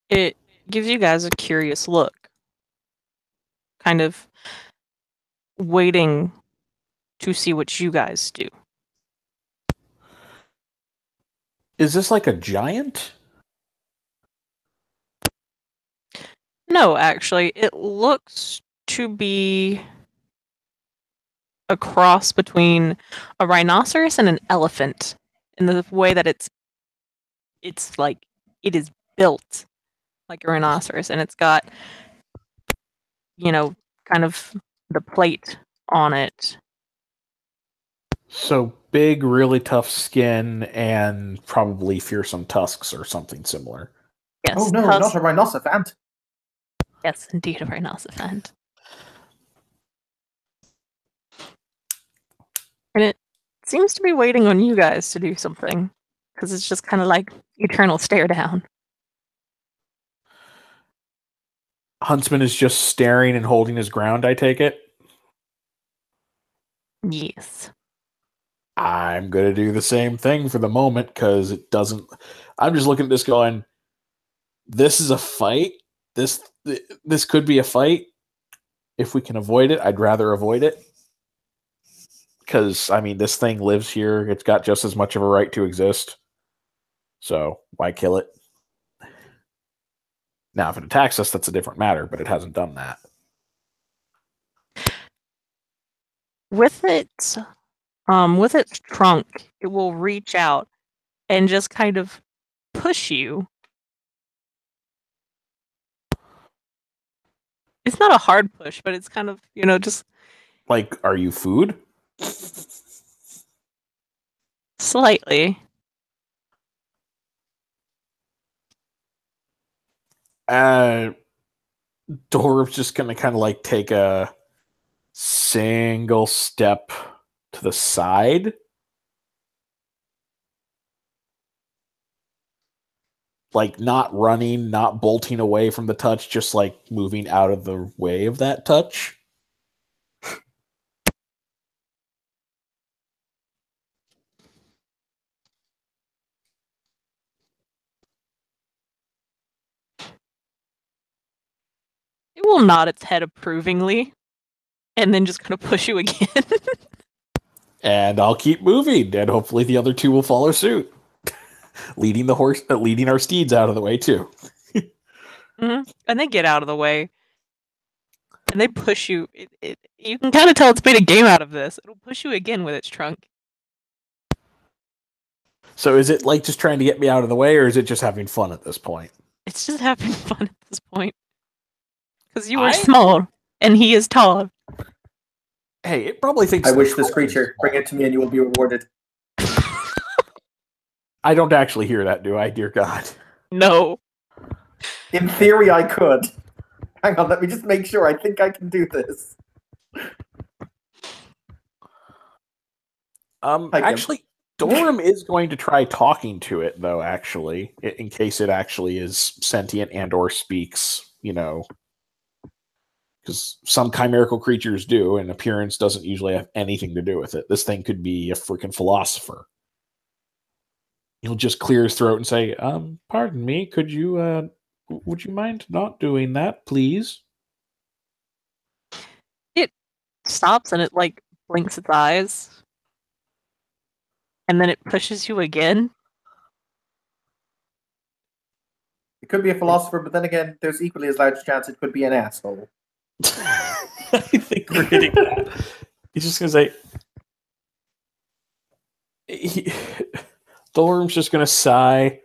It gives you guys a curious look. Kind of waiting to see what you guys do. Is this like a giant? No, actually, it looks to be a cross between a rhinoceros and an elephant in the way that it's like it is built like a rhinoceros, and it's got kind of the plate on it. So big, really tough skin, and probably fearsome tusks or something similar. Yes. Oh no, not a rhinoceros. Yes, indeed, a rhinoceros. And it seems to be waiting on you guys to do something, because it's just kind of like eternal stare down. Huntsman is just staring and holding his ground, I take it? Yes. I'm going to do the same thing for the moment because it doesn't. I'm just looking at this going, this is a fight. This could be a fight. If we can avoid it, I'd rather avoid it. Because, I mean, this thing lives here. It's got just as much of a right to exist. So, why kill it? Now, if it attacks us, that's a different matter, but it hasn't done that. With its trunk, it will reach out and just kind of push you. It's not a hard push, but it's kind of, just Like, are you food? slightly. Dorv's just going to kind of like take a single step to the side. Like not running, not bolting away from the touch, just like moving out of the way of that touch. It will nod its head approvingly and then just kind of push you again. And I'll keep moving, and hopefully the other two will follow suit. leading our steeds out of the way too. Mm-hmm. And they get out of the way. And they push you. You can kind of tell it's made a game out of this. It'll push you again with its trunk. So is it like just trying to get me out of the way, or is it just having fun at this point? It's just having fun at this point. Because you are small, and he is tall. Hey, it probably thinks... I wish this creature. Bring it to me and you will be rewarded. I don't actually hear that, do I? Dear God. No. In theory, I could. Hang on, let me just make sure. I think I can do this. Actually, Dorm is going to try talking to it, though, actually, in case it actually is sentient and or speaks, because some chimerical creatures do, and appearance doesn't usually have anything to do with it. This thing could be a freaking philosopher. He'll just clear his throat and say, pardon me, would you mind not doing that, please? It stops and it, blinks its eyes. And then it pushes you again. It could be a philosopher, but then again, there's equally as large a chance it could be an asshole. I think we're hitting that. He's just going to say... Dorm's just going to sigh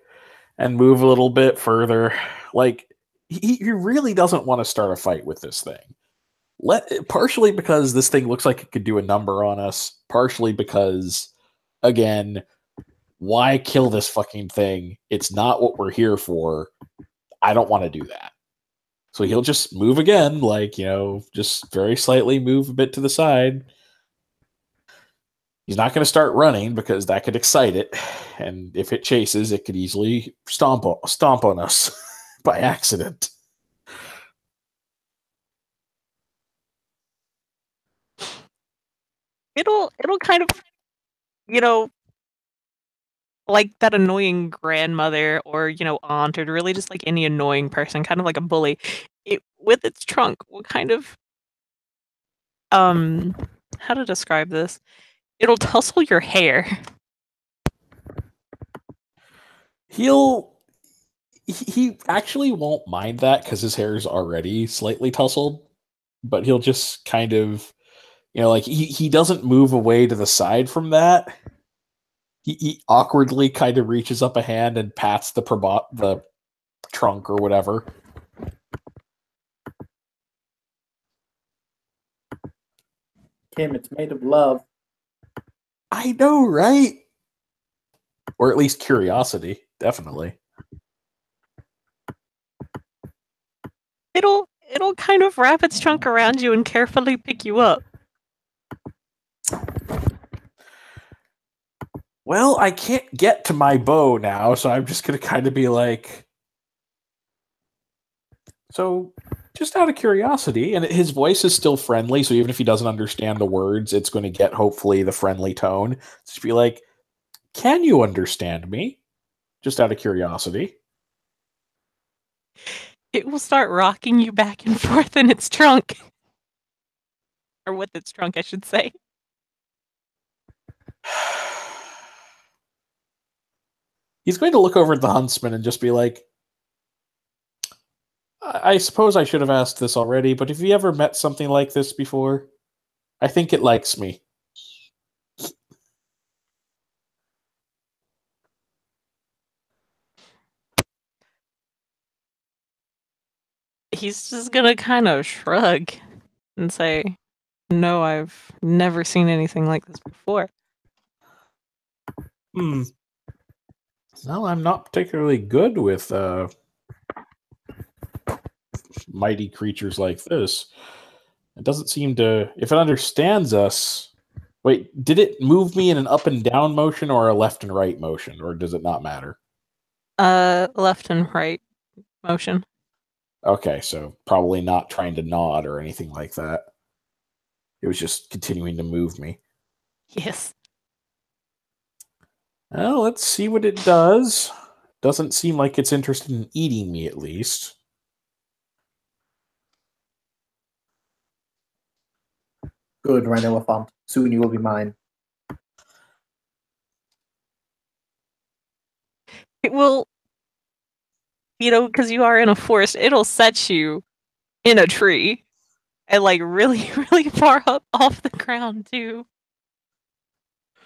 and move a little bit further. Like, he really doesn't want to start a fight with this thing. Partially because this thing looks like it could do a number on us. Partially because, again, why kill this fucking thing? It's not what we're here for. I don't want to do that. So he'll just move again, just very slightly move a bit to the side. He's not going to start running because that could excite it. And if it chases, it could easily stomp on us by accident. It'll kind of, like that annoying grandmother or, aunt, or really just like any annoying person, kind of like a bully. It, with its trunk, will kind of, how to describe this? It'll tussle your hair. He actually won't mind that because his hair is already slightly tousled, but he'll just kind of, he doesn't move away to the side from that. He awkwardly kind of reaches up a hand and pats the trunk or whatever. Kim, it's made of love. I know, right? Or at least curiosity, definitely. It'll kind of wrap its trunk around you and carefully pick you up. Well, I can't get to my bow now, so I'm just going to kind of be like, so Just out of curiosity, and his voice is still friendly, so even if he doesn't understand the words, it's going to get hopefully the friendly tone. Just be like, "Can you understand me?" Just out of curiosity. It will start rocking you back and forth in its trunk. Or with its trunk, I should say. He's going to look over at the huntsman and just be like, I suppose I should have asked this already, but have you ever met something like this before? I think it likes me. He's just gonna kind of shrug and say, "No, I've never seen anything like this before." Well, I'm not particularly good with mighty creatures like this. It doesn't seem to. If it understands us. Wait, did it move me in an up and down motion or a left and right motion, or does it not matter? Left and right motion. Okay, so probably not trying to nod or anything like that. It was just continuing to move me. Yes. Well, let's see what it does. Doesn't seem like it's interested in eating me, at least. Good, Rhinoelephant. Soon you will be mine. It will, because you are in a forest, it'll set you in a tree. And like really, really far up off the ground too.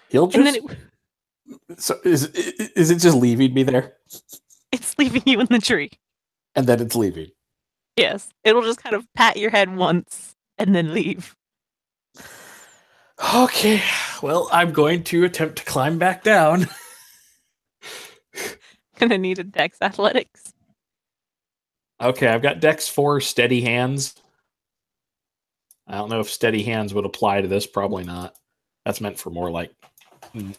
He'll And then just. So is it just leaving me there? it's leaving you in the tree. And then it's leaving. Yes. It'll just kind of pat your head once and then leave. Okay, well, I'm going to attempt to climb back down. Gonna need a dex athletics. Okay, I've got Dex 4 steady hands. I don't know if steady hands would apply to this. Probably not. That's meant for more like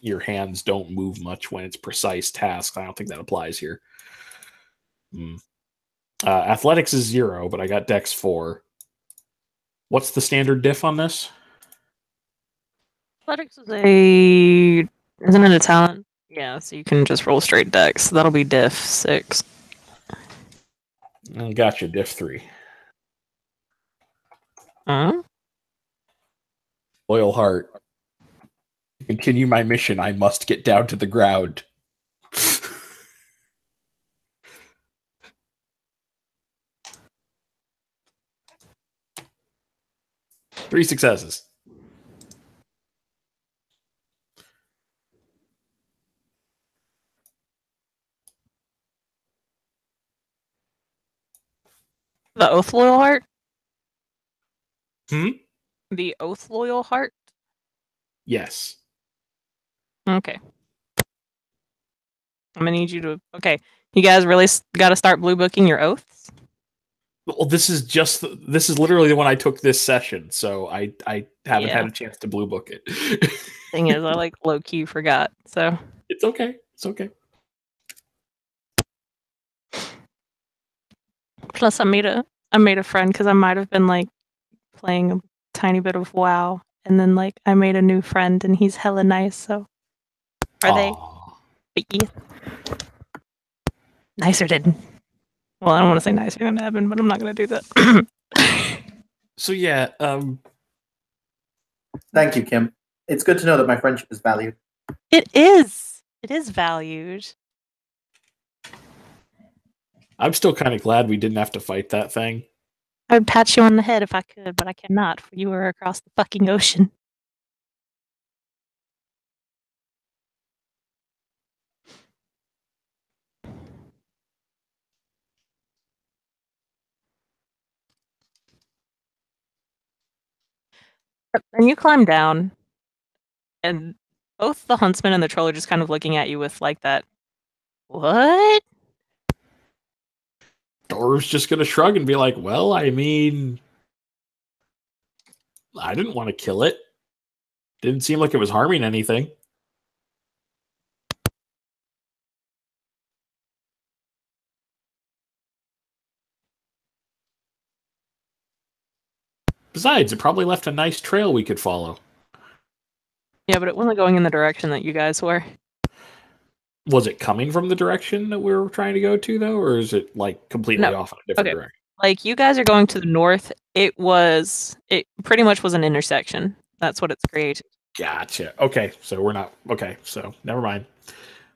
your hands don't move much when it's precise tasks. I don't think that applies here. Athletics is 0, but I got Dex 4. What's the standard diff on this? Athletics isn't it a talent? Yeah, so you can just roll straight dex. That'll be diff 6. Gotcha, diff 3. Huh? Loyal heart. To continue my mission, I must get down to the ground. 3 successes. The Oath Loyal Heart? Hmm? The Oath Loyal Heart? Yes. Okay. I'm gonna need you to. Okay. You guys really gotta start blue booking your oaths? Well, this is literally the one I took this session, so I haven't had a chance to blue book it. Thing is, I like low key forgot, so It's okay. It's okay. plus I made a friend because I might have been like playing a tiny bit of WoW, and then like I made a new friend and he's hella nice, so are they? But yeah. Nicer didn't. Well, I don't want to say nicer than Evan, but I'm not gonna do that. So yeah, Thank you, Kim. It's good to know that my friendship is valued. It is. It is valued. I'm still kind of glad we didn't have to fight that thing. I would pat you on the head if I could, but I cannot, for you are across the fucking ocean. And you climb down, and both the huntsman and the troll are just kind of looking at you with like that, what? Thor's just gonna shrug and be like, well, I mean, I didn't want to kill it. Didn't seem like it was harming anything. Besides, it probably left a nice trail we could follow. Yeah, but it wasn't going in the direction that you guys were. Was it coming from the direction that we were trying to go to, though, or is it like completely No. off in a different Okay. direction? Like, you guys are going to the north. It pretty much was an intersection. That's what it's created. Gotcha. Okay, so we're not. Okay, so never mind.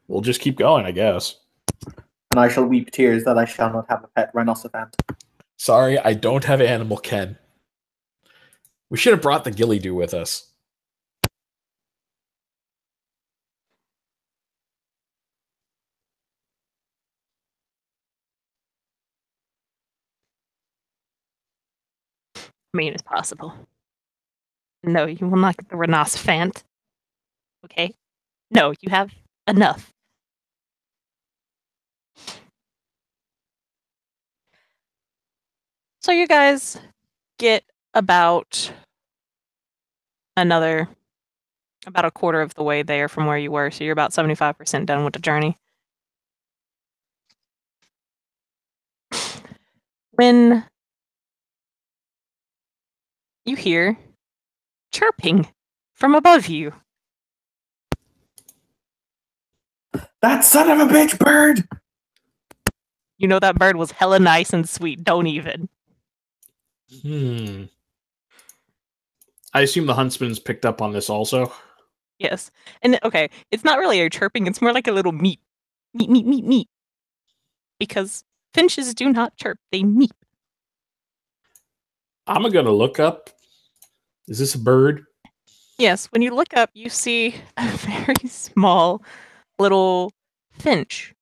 We'll just keep going, I guess. And I shall weep tears that I shall not have a pet rhinoceros. Sorry, I don't have Animal Ken. We should have brought the Gilly-Doo with us. I mean, it's possible. No, you will not get the rhinoceros. Okay? No, you have enough. So you guys get about a quarter of the way there from where you were, so you're about 75% done with the journey. When you hear chirping from above you. That son of a bitch bird! You know that bird was hella nice and sweet, don't even. I assume the huntsman's picked up on this also. Yes. And okay, it's not really a chirping, it's more like a little meep. Meep, meep, meep, meep. Because finches do not chirp, they meep. I'm gonna look up. Is this a bird? Yes, when you look up, you see a very small little finch,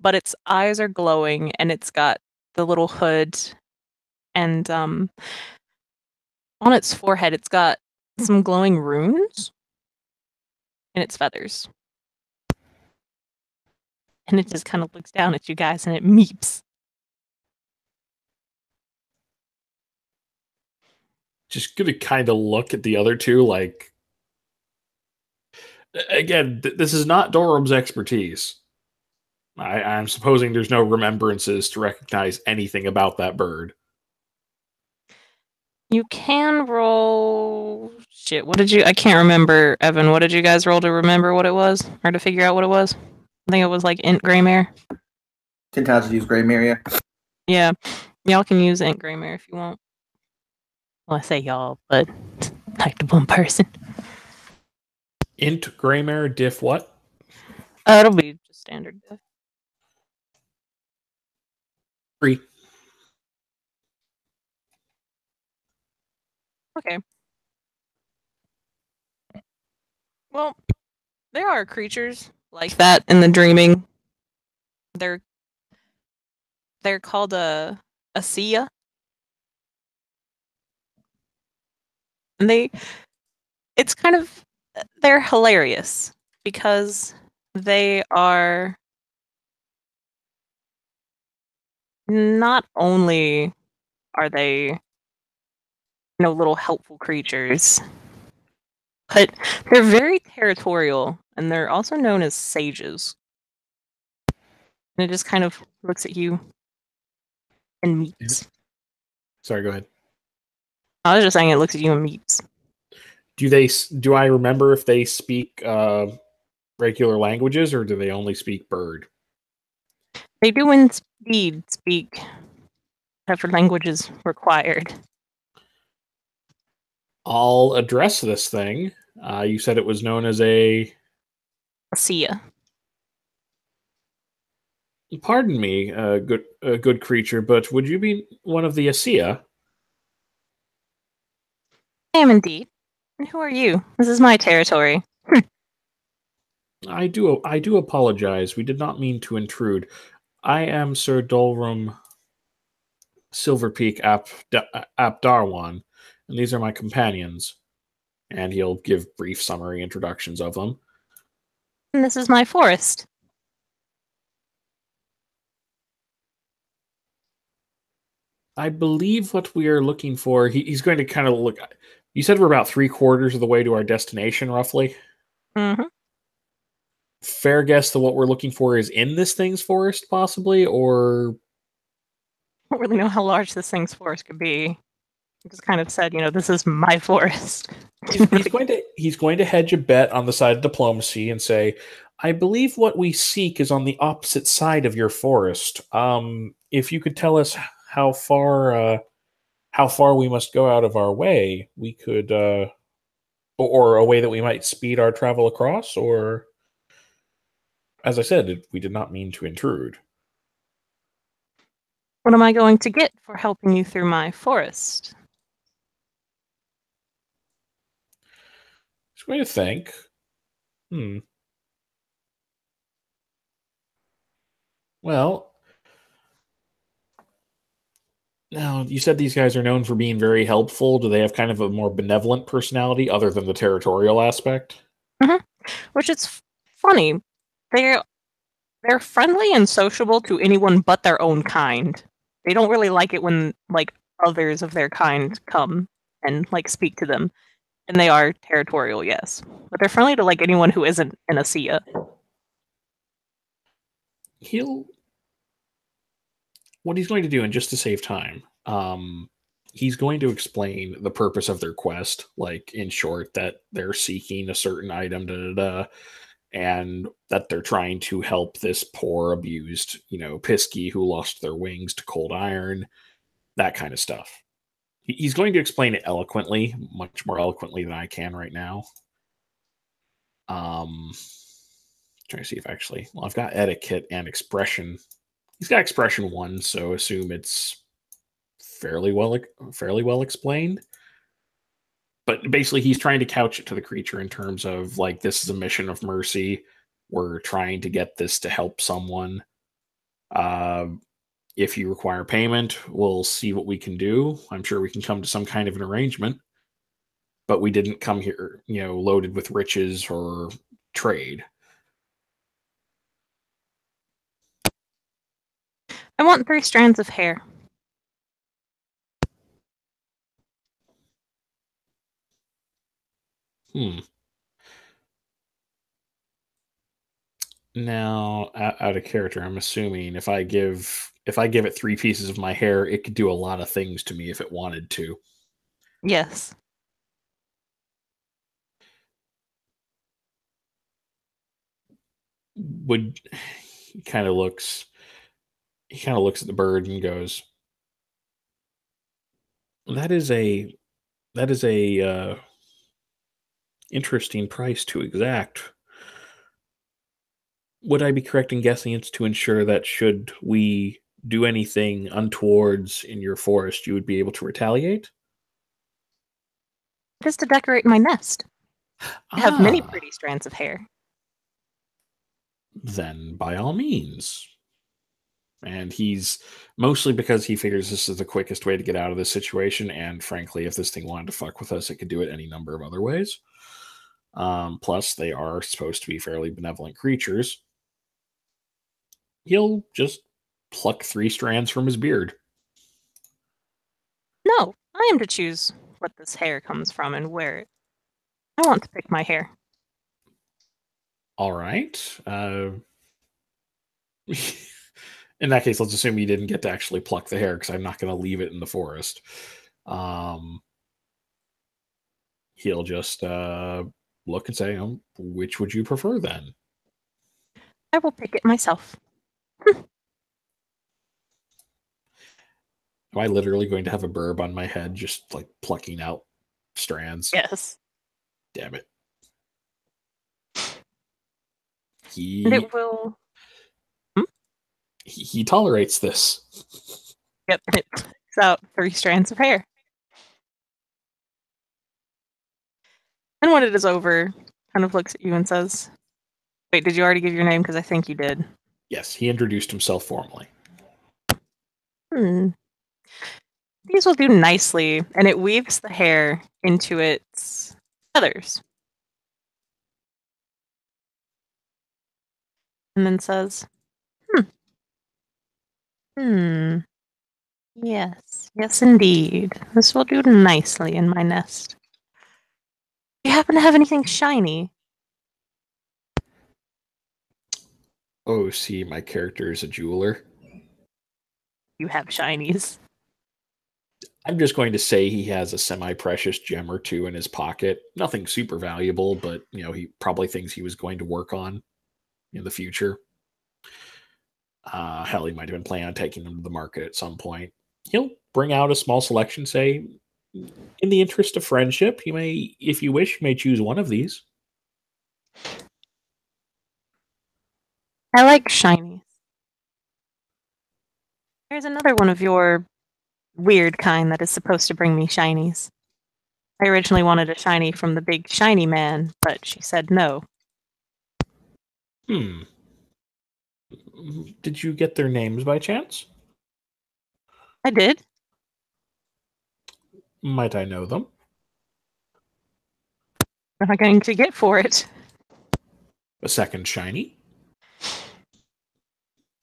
but its eyes are glowing and it's got the little hood, and on its forehead it's got some glowing runes in its feathers. And it just kind of looks down at you guys and it meeps. Just gonna kind of look at the other two like. Again, this is not Dorum's expertise. I'm supposing there's no remembrances to recognize anything about that bird. You can roll... Shit, what did you... I can't remember, Evan. What did you guys roll to remember what it was? Or to figure out what it was? I think it was like Int Greymare. Tintas use Greymare, yeah. Y'all can use Int Greymare if you want. Well, I say y'all, but like the one person. Int Greymare diff what? It'll be just standard diff. 3. Okay. Well, there are creatures like that in the dreaming. They're called a Sia. And it's kind of, they're hilarious because they are not only are they little helpful creatures, but they're very territorial, and they're also known as sages. And it just kind of looks at you and meeps. Sorry, go ahead. I was just saying it looks at you and meeps. Do I remember if they speak regular languages, or do they only speak bird? They do indeed speak whatever language is required. I'll address this thing. You said it was known as a Sia. Pardon me, good creature, but would you be one of the Asia? I am indeed. And who are you? This is my territory. I do apologize. We did not mean to intrude. I am Sir Dolrum Silverpeak Ap Darwan, and these are my companions. And he'll give brief summary introductions of them. And this is my forest. I believe what we are looking for, he's going to kind of look. You said we're about 3/4 of the way to our destination, roughly? Mm-hmm. Fair guess that what we're looking for is in this thing's forest, possibly, or... I don't really know how large this thing's forest could be. Just kind of said, this is my forest. He's going to hedge a bet on the side of diplomacy and say, I believe what we seek is on the opposite side of your forest. If you could tell us how far we must go out of our way, we could or a way that we might speed our travel across, or as I said, we did not mean to intrude. What am I going to get for helping you through my forest? Just going to think. Well, now you said these guys are known for being very helpful. Do they have kind of a more benevolent personality other than the territorial aspect? Which is funny. They're friendly and sociable to anyone but their own kind. They don't really like it when others of their kind come and speak to them. And they are territorial, yes. But they're friendly to anyone who isn't an Asiya. What he's going to do, and just to save time, he's going to explain the purpose of their quest, like in short, that they're seeking a certain item, and that they're trying to help this poor, abused, Pisky who lost their wings to cold iron, that kind of stuff. He's going to explain it eloquently, much more eloquently than I can right now. Trying to see if I've got etiquette and expression. He's got expression 1, so assume it's fairly well explained. But basically, he's trying to couch it to the creature in terms of this is a mission of mercy. We're trying to get this to help someone. If you require payment, we'll see what we can do. I'm sure we can come to some kind of an arrangement. But we didn't come here, loaded with riches or trade. I want 3 strands of hair. Now, out of character, I'm assuming if I give it 3 pieces of my hair, it could do a lot of things to me if it wanted to. Yes. He kind of looks at the bird and goes, that is a interesting price to exact. Would I be correct in guessing it's to ensure that should we do anything untowards in your forest, you would be able to retaliate? It is to decorate my nest. I have many pretty strands of hair. Then by all means. And he's mostly because he figures this is the quickest way to get out of this situation. And frankly, if this thing wanted to fuck with us, it could do it any number of other ways. Plus, they are supposed to be fairly benevolent creatures. He'll just pluck 3 strands from his beard. No, I am to choose what this hair comes from and wear it. I want to pick my hair. All right. In that case, let's assume you didn't get to actually pluck the hair because I'm not going to leave it in the forest. He'll just look and say, which would you prefer then? I will pick it myself. Am I literally going to have a burb on my head just plucking out strands? Yes. Damn it. And it will... He tolerates this. Yep, it picks out 3 strands of hair. And when it is over, kind of looks at you and says, wait, did you already give your name? Because I think you did. Yes, he introduced himself formally. These will do nicely, and it weaves the hair into its feathers. And then says, yes indeed. This will do nicely in my nest. Do you happen to have anything shiny? Oh, see, my character is a jeweler. You have shinies. I'm just going to say he has a semi-precious gem or two in his pocket. Nothing super valuable, but he probably thinks he was going to work on in the future. Hell, he might have been planning on taking them to the market at some point. He'll bring out a small selection, say, in the interest of friendship, you may, if you wish, may choose one of these. I like shinies. There's another one of your weird kind that is supposed to bring me shinies. I originally wanted a shiny from the big shiny man, but she said no. Did you get their names by chance? I did. Might I know them? What am I going to get for it? A second shiny?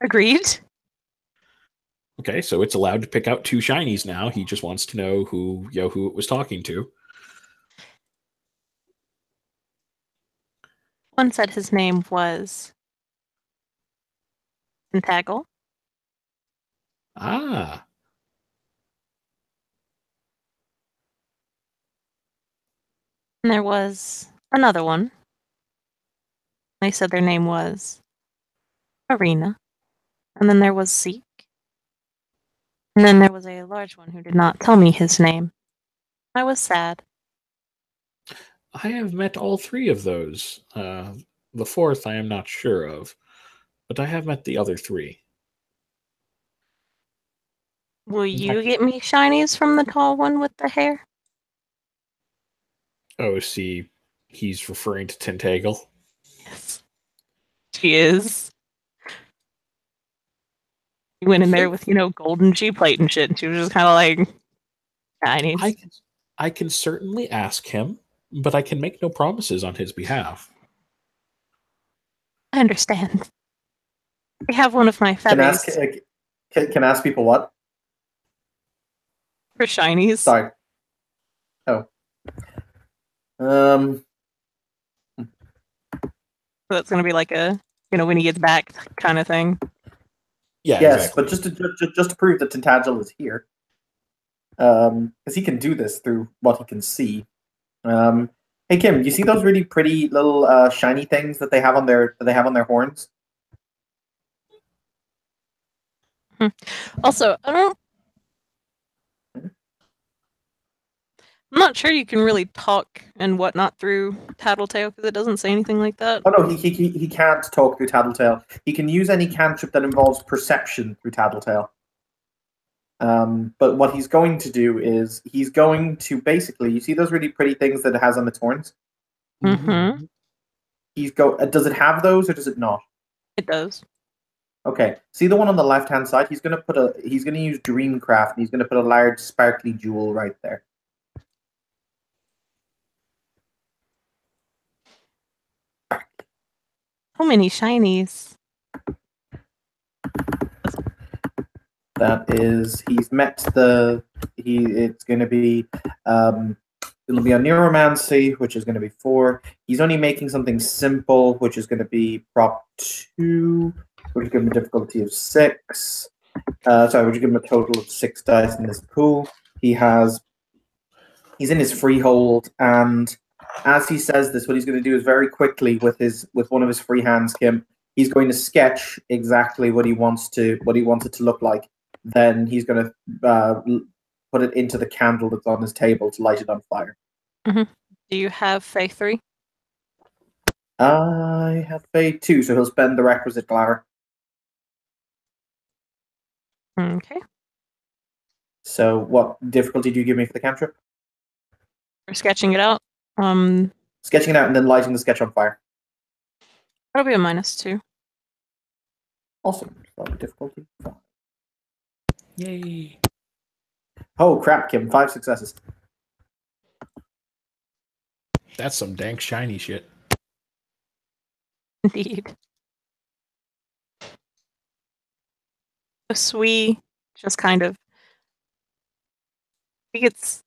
Agreed. Okay, so it's allowed to pick out two shinies now. He just wants to know who it was talking to. One said his name was Pentagle. Ah. And there was another one. They said their name was Arena. And then there was Zeke. And then there was a large one who did not tell me his name. I was sad. I have met all three of those. The fourth I am not sure of, but I have met the other three. Will you get me shinies from the tall one with the hair? Oh, see, he's referring to Tentacle. Yes. She is. He went in there with, golden G plate and shit, and she was just kind of like, shinies. I can certainly ask him, but I can make no promises on his behalf. I understand. I have one of my feathers. Can ask people what? For shinies. Sorry. Oh. So that's gonna be like a, when he gets back kind of thing. Yeah. Yes, exactly. But just to prove that Tintagel is here, because he can do this through what he can see. Hey Kim, you see those really pretty little shiny things that they have on their horns? Also, I'm not sure you can really talk and whatnot through Tattletale because it doesn't say anything like that. Oh no, he can't talk through Tattletale. He can use any cantrip that involves perception through Tattletale. But what he's going to do is he's going to basically, you see those really pretty things that it has on its horns? Mm-hmm. Does it have those or does it not? It does. Okay. See the one on the left-hand side? He's gonna use Dreamcraft and he's gonna put a large sparkly jewel right there. How many shinies? That is, it's going to be, it'll be a Neuromancy, which is going to be 4. He's only making something simple, which is going to be prop 2, which will give him a difficulty of 6. Which will give him a total of 6 dice in this pool. He's in his freehold, and as he says this, what he's going to do is very quickly with one of his free hands, Kim, he's going to sketch exactly what he wants it to look like. Then he's going to put it into the candle that's on his table to light it on fire. Mm-hmm. Do you have Fae 3? I have Fae 2, so he'll spend the requisite glower. Okay. So what difficulty do you give me for the cantrip? For sketching it out? Sketching it out and then lighting the sketch on fire. That'll be a -2. Awesome. So difficulty 5. Yay. Oh crap, Kim, 5 successes. That's some dank shiny shit. Indeed. So Sui just kind of, he gets,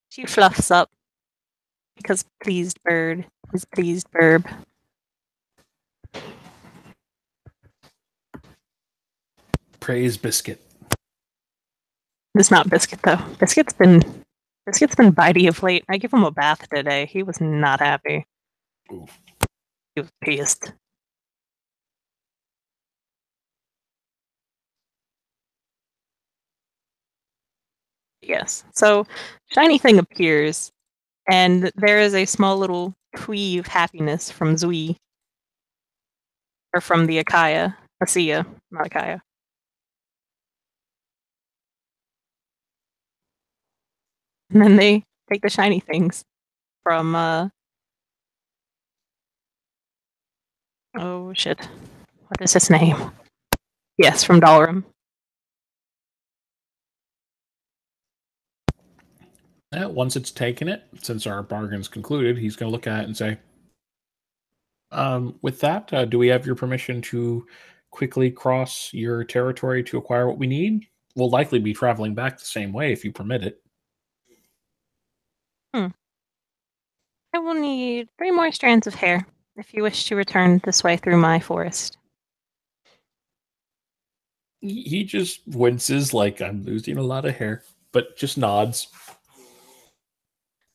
she fluffs up because pleased bird is pleased verb. Praise biscuit. It's not Biscuit though. Biscuit's been bitey of late. I give him a bath today. He was not happy. Oof. He was pissed. Yes. So shiny thing appears, and there is a small little twee of happiness from Zui. Or from the Akaya. Asiya, not Akaya. And then they take the shiny things from oh shit. What is his name? Yes, from Dalrim. Once it's taken it, since our bargain's concluded, he's going to look at it and say, with that, do we have your permission to quickly cross your territory to acquire what we need? We'll likely be traveling back the same way if you permit it. I will need 3 more strands of hair if you wish to return this way through my forest. He just winces like I'm losing a lot of hair, but just nods.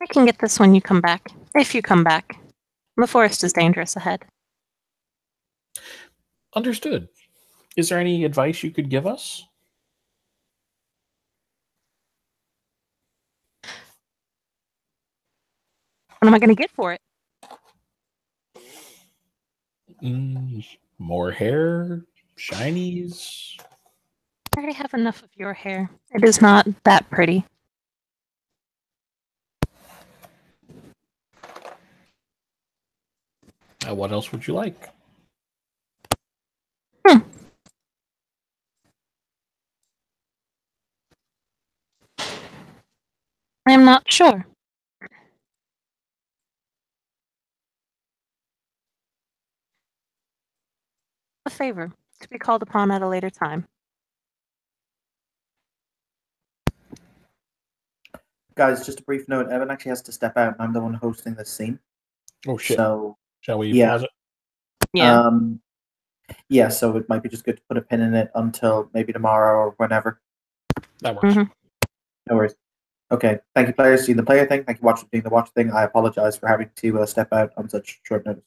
I can get this when you come back. If you come back. The forest is dangerous ahead. Understood. Is there any advice you could give us? What am I going to get for it? More hair, shinies. I already have enough of your hair. It is not that pretty. What else would you like? I am not sure. A favor, to be called upon at a later time. Guys, just a brief note. Evan actually has to step out. I'm the one hosting this scene. Oh shit! So Shall we yeah. pause it? Yeah. Yeah, so it might be just good to put a pin in it until maybe tomorrow or whenever. That works. No worries. Okay, thank you, players. Seeing the player thing. Thank you, watchers, doing the watch thing. I apologize for having to step out on such short notice.